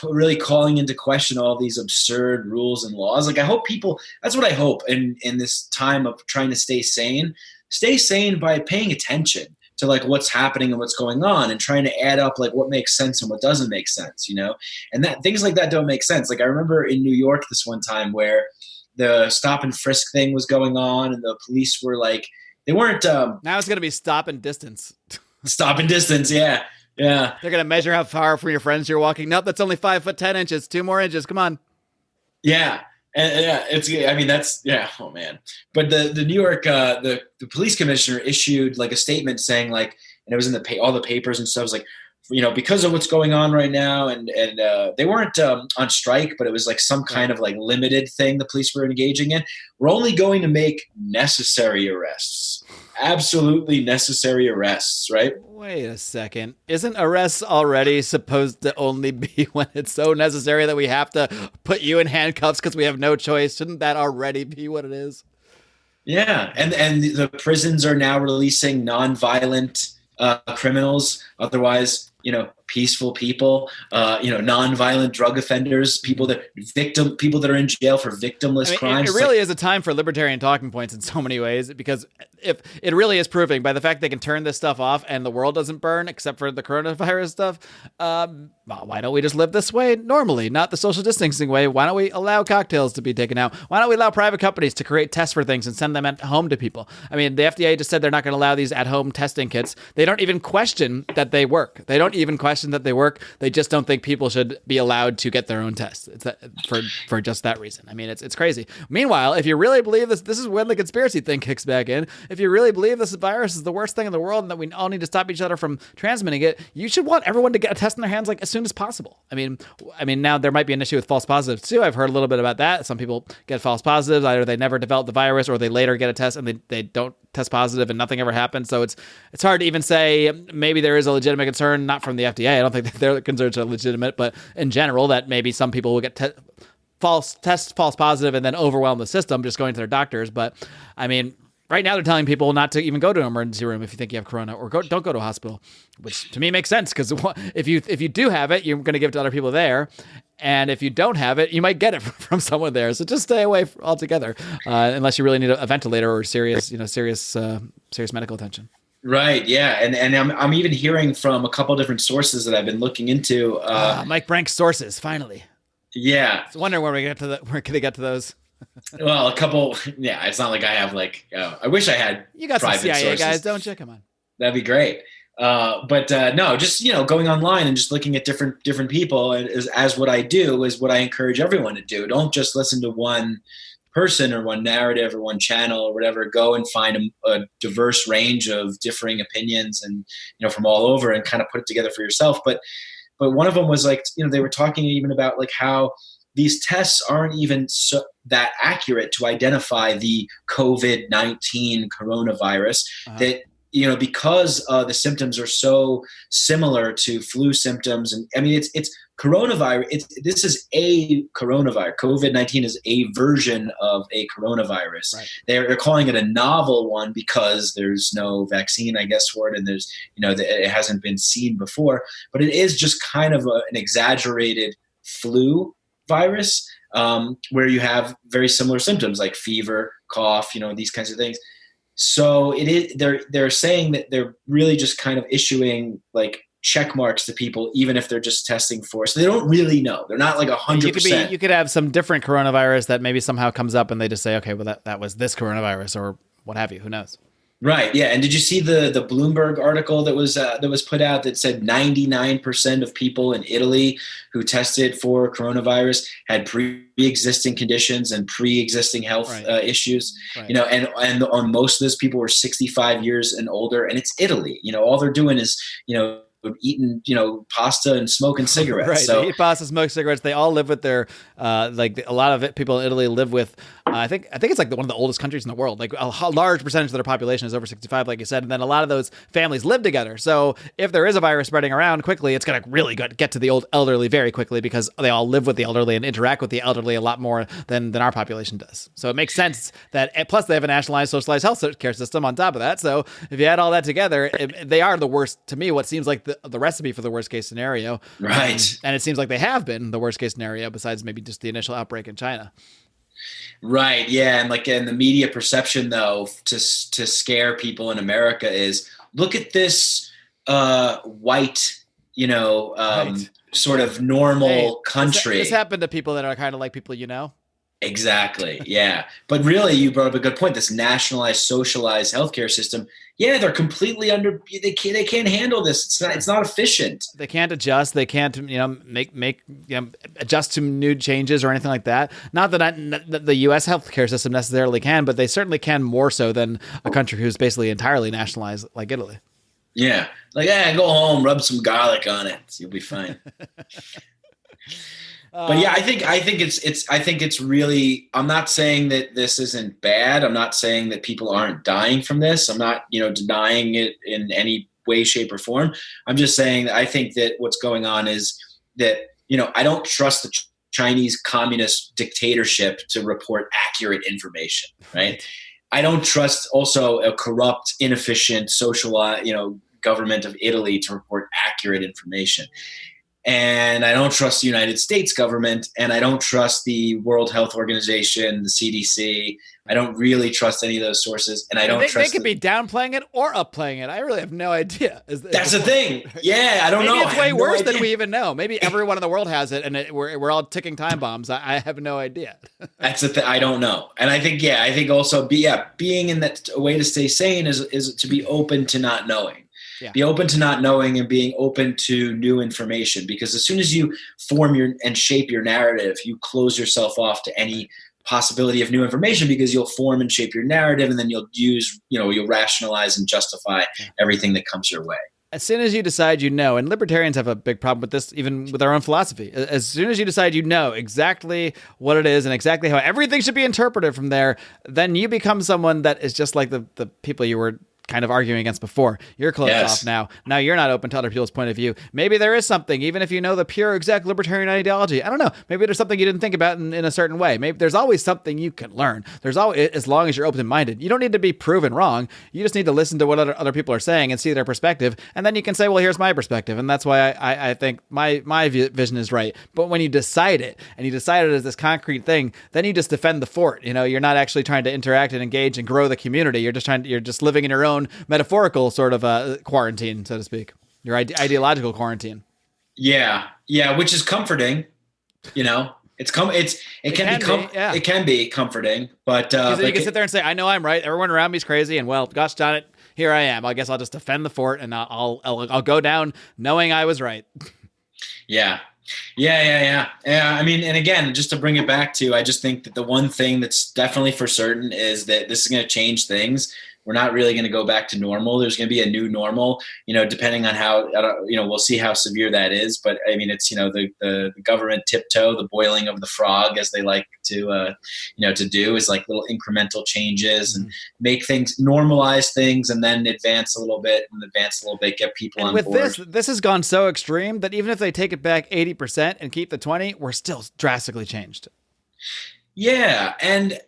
really calling into question all these absurd rules and laws. Like, I hope that's what I hope in this time of trying to stay sane by paying attention to like what's happening and what's going on and trying to add up like what makes sense and what doesn't make sense, and that things like that don't make sense. Like, I remember in New York this one time where the stop and frisk thing was going on and the police were like, they weren't now it's going to be stop and distance. Stop and distance. Yeah they're going to measure how far from your friends you're walking. Nope, that's only 5'10" 2 more inches, come on. And oh man. But the New York the police commissioner issued like a statement saying like, and it was in all the papers and stuff, it was like, because of what's going on right now, and they weren't on strike, but it was like some kind of like limited thing the police were engaging in. We're only going to make necessary arrests, absolutely necessary arrests, right? Wait a second. Isn't arrests already supposed to only be when it's so necessary that we have to put you in handcuffs because we have no choice? Shouldn't that already be what it is? Yeah, and the prisons are now releasing nonviolent criminals. Otherwise, peaceful people, nonviolent drug offenders, people that are in jail for victimless crimes. It really is a time for libertarian talking points in so many ways, because if it really is proving by the fact they can turn this stuff off and the world doesn't burn except for the coronavirus stuff. Why don't we just live this way normally, not the social distancing way? Why don't we allow cocktails to be taken out? Why don't we allow private companies to create tests for things and send them at home to people? I mean, the FDA just said they're not going to allow these at-home testing kits. They don't even question that they work. They just don't think people should be allowed to get their own tests. It's for just that reason. I mean, it's crazy. Meanwhile, if you really believe this is when the conspiracy thing kicks back in. If you really believe this virus is the worst thing in the world and that we all need to stop each other from transmitting it, you should want everyone to get a test in their hands like as soon as possible. I mean, now there might be an issue with false positives too. I've heard a little bit about that. Some people get false positives. Either they never develop the virus or they later get a test and they don't test positive and nothing ever happens. So it's hard to even say. Maybe there is a legitimate concern, not from the FDA. I don't think that their concerns are legitimate, but in general, that maybe some people will get false positive and then overwhelm the system just going to their doctors. But I mean, right now they're telling people not to even go to an emergency room if you think you have corona, or don't go to a hospital, which to me makes sense, because if you do have it, you're going to give it to other people there. And if you don't have it, you might get it from someone there. So just stay away altogether, unless you really need a ventilator or serious medical attention. Right. Yeah. And I'm even hearing from a couple different sources that I've been looking into. Mike Brank's sources, finally. Yeah. I was wondering where we're going to get to those. Well, a couple. Yeah. It's not like I have I wish I had. You got some CIA sources. Guys, don't you? Come on. That'd be great. But no, just, going online and just looking at different people as what I do is what I encourage everyone to do. Don't just listen to one person or one narrative or one channel or whatever. Go and find a diverse range of differing opinions and, from all over, and kind of put it together for yourself. But one of them was they were talking even about how these tests aren't even that accurate to identify the COVID-19 coronavirus, that, because the symptoms are so similar to flu symptoms. And I mean, it's coronavirus. This is a coronavirus. COVID-19 is a version of a coronavirus. Right. They're calling it a novel one because there's no vaccine, I guess, for it. And there's, it hasn't been seen before, but it is just kind of an exaggerated flu virus, where you have very similar symptoms like fever, cough, these kinds of things. So it is. They're saying that they're really just kind of issuing check marks to people, even if they're just testing for. So they don't really know. They're not 100%. You could have some different coronavirus that maybe somehow comes up, and they just say, okay, well that was this coronavirus or what have you. Who knows? Right. Yeah. And did you see the Bloomberg article that was put out that said 99% of people in Italy who tested for coronavirus had pre-existing conditions and pre-existing health issues, right. And on most of those people were 65 years and older, and it's Italy. All they're doing is, eating, pasta and smoking cigarettes. Right. So they eat pasta, smoke cigarettes. They all live with their, a lot of people in Italy live with, I think it's one of the oldest countries in the world. A large percentage of their population is over 65, like you said. And then a lot of those families live together. So if there is a virus spreading around quickly, it's going to really get to the old elderly very quickly, because they all live with the elderly and interact with the elderly a lot more than our population does. So it makes sense that, plus they have a nationalized, socialized health care system on top of that. So if you add all that together, they are the worst, to me, what seems like the recipe for the worst case scenario. Right. And it seems like they have been the worst case scenario, besides maybe just the initial outbreak in China. Right. Yeah. And the media perception, though, to scare people in America is, look at this white, right. Sort of normal country. This happened to people that are kind of like people, Exactly. Yeah. But really, you brought up a good point. This nationalized, socialized healthcare system. Yeah, they're completely they can't handle this. It's not efficient. They can't adjust. They can't, make adjust to new changes or anything like that. Not that the U.S. healthcare system necessarily can, but they certainly can more so than a country who's basically entirely nationalized like Italy. Yeah. Go home, rub some garlic on it. You'll be fine. But yeah, I think it's really, I'm not saying that this isn't bad. I'm not saying that people aren't dying from this. I'm not, denying it in any way, shape, or form. I'm just saying that I think that what's going on is that, I don't trust the Chinese communist dictatorship to report accurate information, right? I don't trust also a corrupt, inefficient, social, government of Italy to report accurate information. And I don't trust the United States government, and I don't trust the World Health Organization, the CDC. I don't really trust any of those sources, and I don't trust. They could be downplaying it or upplaying it. I really have no idea. That's the thing. Yeah, I don't know. Maybe it's way worse than we even know. Maybe everyone in the world has it, and we're all ticking time bombs. I have no idea. That's the thing. I don't know, and I think also being in that a way to stay sane is to be open to not knowing. Yeah. Be open to not knowing and being open to new information, because as soon as you form and shape your narrative, you close yourself off to any possibility of new information, because you'll form and shape your narrative, and then you'll rationalize and justify everything that comes your way. As soon as you decide and libertarians have a big problem with this, even with our own philosophy. As soon as you decide exactly what it is and exactly how everything should be interpreted from there, then you become someone that is just like the people you were kind of arguing against before. You're closed off now. Now you're not open to other people's point of view. Maybe there is something, even if you know the pure exact libertarian ideology. I don't know. Maybe there's something you didn't think about in a certain way. Maybe there's always something you can learn. There's always, as long as you're open-minded. You don't need to be proven wrong. You just need to listen to what other people are saying and see their perspective. And then you can say, well, here's my perspective. And that's why I think my vision is right. But when you decide it, and you decide it as this concrete thing, then you just defend the fort. You're not actually trying to interact and engage and grow the community. You're just living in your own metaphorical sort of quarantine, so to speak. Your ideological quarantine. Yeah, which is comforting. It can be comforting, but you can sit there and say, I know I'm right. Everyone around me is crazy, and well, gosh darn it, here I am. I guess I'll just defend the fort, and I'll go down knowing I was right. Yeah. I mean, and again, just to bring it back to, I just think that the one thing that's definitely for certain is that this is going to change things. We're not really going to go back to normal. There's going to be a new normal, depending on how, we'll see how severe that is. But I mean, it's, the government tiptoe, the boiling of the frog, as they like to do, is like little incremental changes and make things, normalize things, and then advance a little bit, get people on board. With this has gone so extreme that even if they take it back 80% and keep the 20, we're still drastically changed. Yeah. And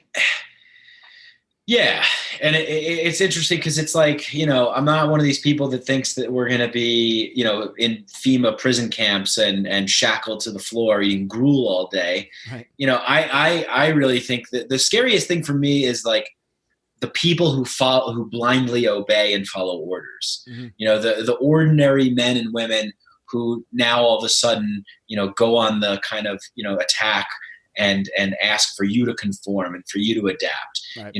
it's interesting because it's like, I'm not one of these people that thinks that we're going to be, in FEMA prison camps and shackled to the floor eating gruel all day. Right. I really think that the scariest thing for me is like the people who blindly obey and follow orders. Mm-hmm. The ordinary men and women who now all of a sudden, go on the kind of, attack and ask for you to conform and for you to adapt, right.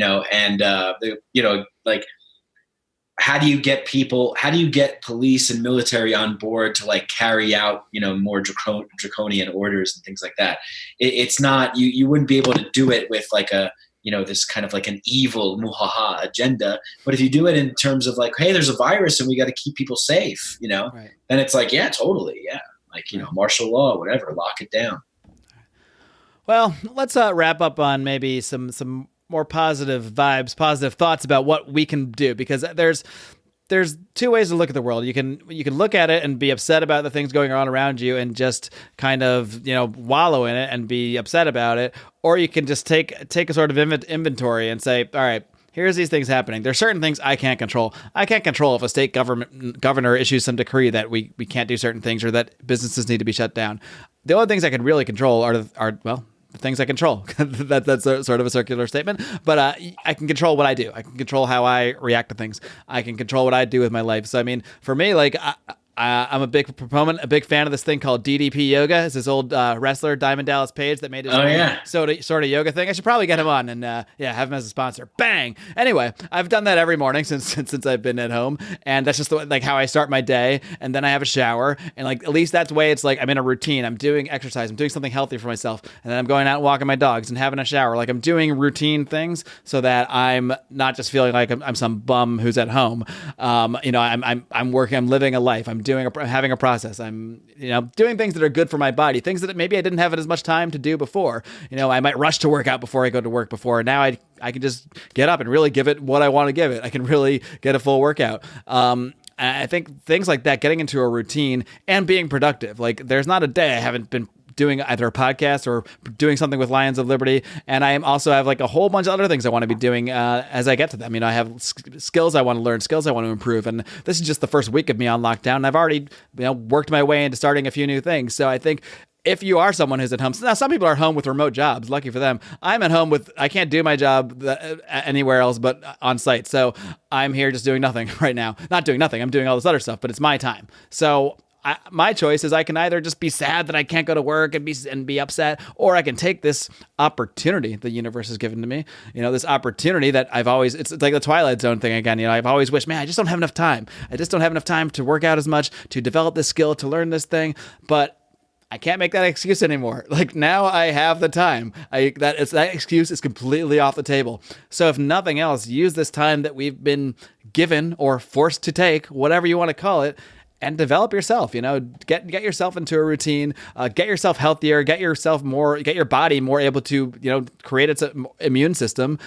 Like, how do you get police and military on board to like carry out, more draconian orders and things like that? It's not, you wouldn't be able to do it with like a, this kind of like an evil muhaha agenda. But if you do it in terms of like, hey, there's a virus and we got to keep people safe, right. Then it's like, yeah, totally. Yeah. Like, martial law, whatever, lock it down. Well, let's wrap up on maybe some more positive vibes, positive thoughts about what we can do, because there's two ways to look at the world. You can look at it and be upset about the things going on around you and just kind of, wallow in it and be upset about it, or you can just take a sort of inventory and say, all right, here's these things happening. There's certain things I can't control. I can't control if a state governor issues some decree that we can't do certain things or that businesses need to be shut down. The only things I can really control are the things I control. That's sort of a circular statement, but I can control what I do. I can control how I react to things. I can control what I do with my life. So, I mean, for me, like, I'm a big proponent, a big fan of this thing called DDP Yoga. It's this old wrestler, Diamond Dallas Page, that made his sort of yoga thing. I should probably get him on and have him as a sponsor. Bang! Anyway, I've done that every morning since I've been at home, and that's just like how I start my day. And then I have a shower, and like at least that's the way it's like I'm in a routine. I'm doing exercise. I'm doing something healthy for myself, and then I'm going out and walking my dogs and having a shower. Like I'm doing routine things so that I'm not just feeling like I'm some bum who's at home. I'm working. I'm living a life. I'm having a process. I'm, doing things that are good for my body, things that maybe I didn't have as much time to do before. I might rush to work out before I go to work before. Now I can just get up and really give it what I want to give it. I can really get a full workout. I think things like that, getting into a routine and being productive. Like there's not a day I haven't been doing either a podcast or doing something with Lions of Liberty. And I also have like a whole bunch of other things I want to be doing as I get to them. I have skills I want to learn, skills I want to improve. And this is just the first week of me on lockdown. And I've already worked my way into starting a few new things. So I think if you are someone who's at home, now some people are at home with remote jobs, lucky for them. I'm at home I can't do my job anywhere else but on site. So I'm here just doing nothing right now. Not doing nothing. I'm doing all this other stuff, but it's my time. So my choice is I can either just be sad that I can't go to work and be upset, or I can take this opportunity the universe has given to me. This opportunity that it's like the Twilight Zone thing again. I've always wished, man, I just don't have enough time. I just don't have enough time to work out as much, to develop this skill, to learn this thing. But I can't make that excuse anymore. Like now I have the time. That excuse is completely off the table. So if nothing else, use this time that we've been given or forced to take, whatever you want to call it, and develop yourself. Get yourself into a routine, get yourself healthier, get your body more able to, create its immune system,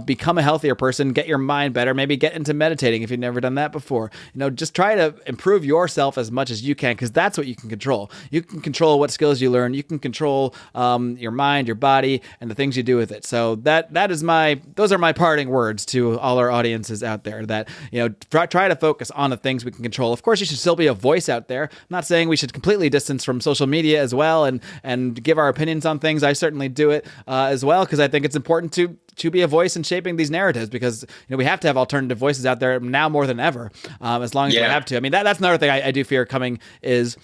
become a healthier person, get your mind better, maybe get into meditating if you've never done that before. Just try to improve yourself as much as you can, because that's what you can control. You can control what skills you learn. You can control your mind, your body, and the things you do with it. So those are my parting words to all our audiences out there, that, try to focus on the things we can control. Of course, you should still be a voice out there. I'm not saying we should completely distance from social media as well and give our opinions on things. I certainly do it as well, because I think it's important to be a voice in shaping these narratives, because we have to have alternative voices out there now more than ever, as long as we have to. That's another thing I do fear coming is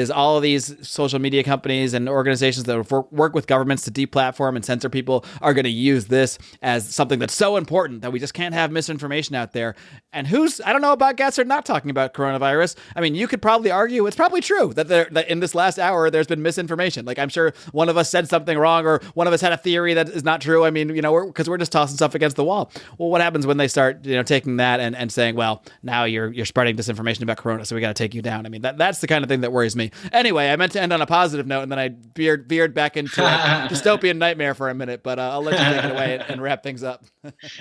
all of these social media companies and organizations that work with governments to deplatform and censor people are going to use this as something that's so important that we just can't have misinformation out there. And I don't know about guests are not talking about coronavirus. You could probably argue it's probably true that in this last hour there's been misinformation. Like I'm sure one of us said something wrong, or one of us had a theory that is not true. Because we're just tossing stuff against the wall. Well, what happens when they start, taking that and saying, well, now you're spreading disinformation about corona, so we got to take you down. That's the kind of thing that worries me. Anyway, I meant to end on a positive note, and then I veered back into a dystopian nightmare for a minute, but I'll let you take it away and wrap things up.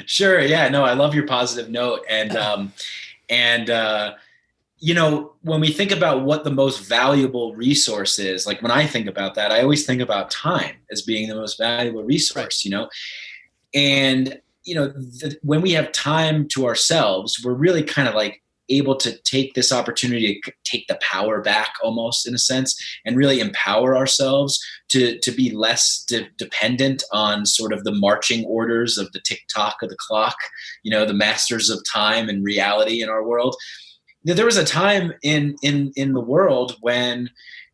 Sure. Yeah, no, I love your positive note. When we think about what the most valuable resource is, like when I think about that, I always think about time as being the most valuable resource, And, when we have time to ourselves, we're really kind of like able to take this opportunity to take the power back almost in a sense, and really empower ourselves to be less dependent on sort of the marching orders of the tick-tock of the clock, the masters of time and reality in our world. There was a time in the world when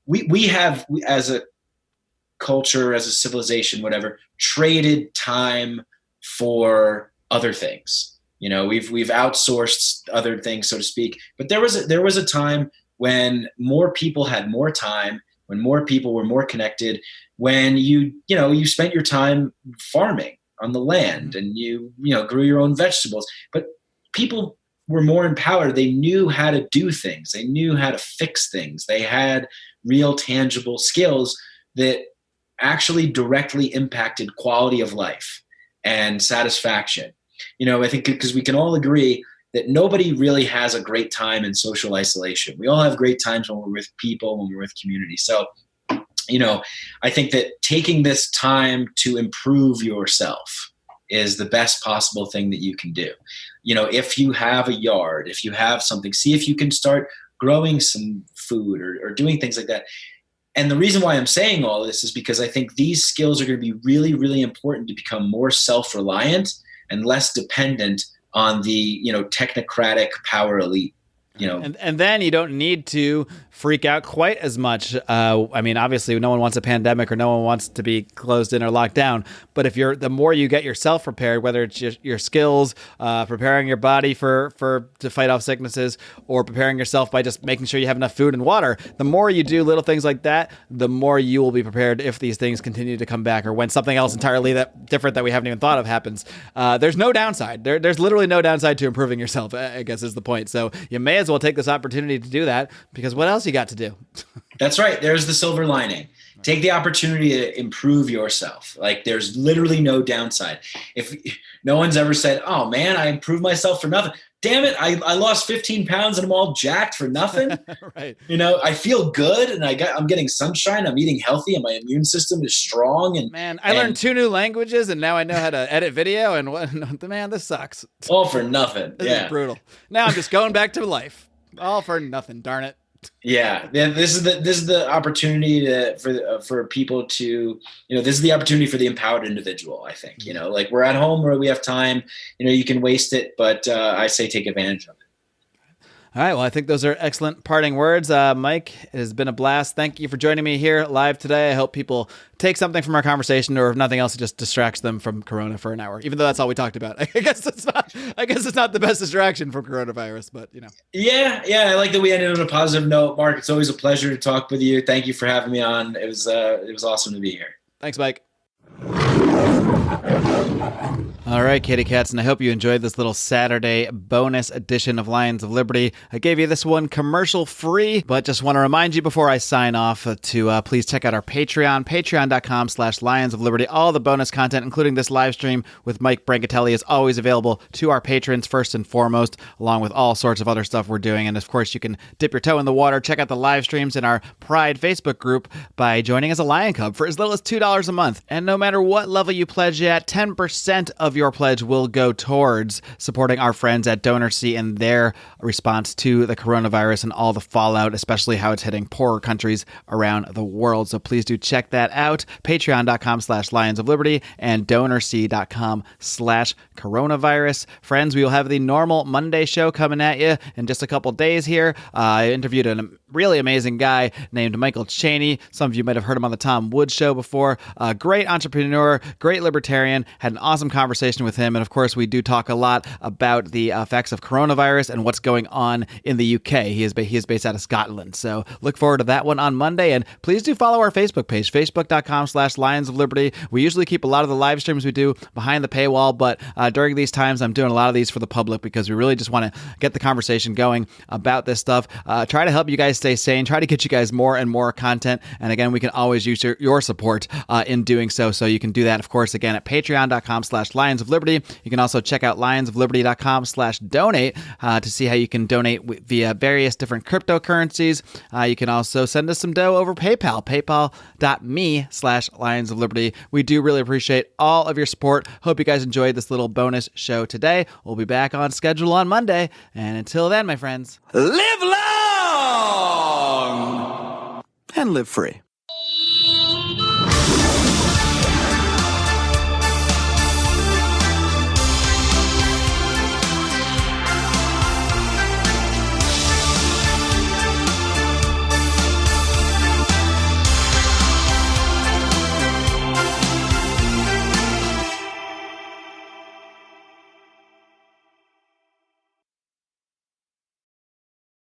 we as a culture, as a civilization, whatever, traded time for other things. We've outsourced other things, so to speak. But there was a time when more people had more time, when more people were more connected, when you spent your time farming on the land and you grew your own vegetables. But people were more empowered. They knew how to do things. They knew how to fix things. They had real tangible skills that actually directly impacted quality of life and satisfaction. I think because we can all agree that nobody really has a great time in social isolation. We all have great times when we're with people, when we're with community. So, I think that taking this time to improve yourself is the best possible thing that you can do. If you have a yard, if you have something, see if you can start growing some food or doing things like that. And the reason why I'm saying all this is because I think these skills are going to be really, really important to become more self-reliant and less dependent on the, technocratic power elite. And then you don't need to freak out quite as much. Obviously no one wants a pandemic or no one wants to be closed in or locked down. But the more you get yourself prepared, whether it's your skills, preparing your body to fight off sicknesses, or preparing yourself by just making sure you have enough food and water, the more you do little things like that, the more you will be prepared if these things continue to come back, or when something else entirely different that we haven't even thought of happens. There's no downside. There's literally no downside to improving yourself, I guess is the point. So you may as well take this opportunity to do that, because what else you got to do? That's right. There's the silver lining. take the opportunity to improve yourself. Like there's literally no downside. If no one's ever said, oh man, I improved myself for nothing. Damn it. I lost 15 pounds and I'm all jacked for nothing. Right. I feel good and I'm getting sunshine. I'm eating healthy and my immune system is strong. And man, I learned 2 new languages and now I know how to edit video and man, this sucks. All for nothing. This is brutal. Now I'm just going back to life. All for nothing. Darn it. Yeah, this is the opportunity for people to, this is the opportunity for the empowered individual. I think, like we're at home where we have time, you can waste it, but I say take advantage of it. All right. Well, I think those are excellent parting words. Mike, it has been a blast. Thank you for joining me here live today. I hope people take something from our conversation, or if nothing else, it just distracts them from Corona for an hour, even though that's all we talked about. I guess it's not the best distraction from coronavirus, but Yeah. I like that we ended on a positive note. Mark, it's always a pleasure to talk with you. Thank you for having me on. It was awesome to be here. Thanks, Mike. All right, kitty cats, and I hope you enjoyed this little Saturday bonus edition of Lions of Liberty. I gave you this one commercial free, but just want to remind you before I sign off to please check out our Patreon, patreon.com/Lions of Liberty. All the bonus content, including this live stream with Mike Brancatelli, is always available to our patrons first and foremost, along with all sorts of other stuff we're doing. And of course, you can dip your toe in the water, check out the live streams in our Pride Facebook group by joining as a Lion Cub for as little as $2 a month. And no matter what level you pledge at, 10% of your pledge will go towards supporting our friends at DonorSee and their response to the coronavirus and all the fallout, especially how it's hitting poorer countries around the world. So please do check that out. Patreon.com/Lions of Liberty and DonorSee.com/coronavirus. Friends, we will have the normal Monday show coming at you in just a couple days here. I interviewed a really amazing guy named Michael Chaney. Some of you might have heard him on the Tom Woods Show before. A great entrepreneur, great libertarian. Had an awesome conversation with him. And of course, we do talk a lot about the effects of coronavirus and what's going on in the UK. He is based out of Scotland. So look forward to that one on Monday. And please do follow our Facebook page, facebook.com/Lions of Liberty. We usually keep a lot of the live streams we do behind the paywall, but during these times, I'm doing a lot of these for the public because we really just want to get the conversation going about this stuff. Try to help you guys stay sane, try to get you guys more and more content. And again, we can always use your support in doing so. So you can do that, of course, again, at patreon.com/Lions of Liberty. You can also check out lionsofliberty.com/donate to see how you can donate via various different cryptocurrencies. You can also send us some dough over PayPal, paypal.me/Lions of Liberty. We do really appreciate all of your support. Hope you guys enjoyed this little bonus show today. We'll be back on schedule on Monday. And until then, my friends, Live long and live free.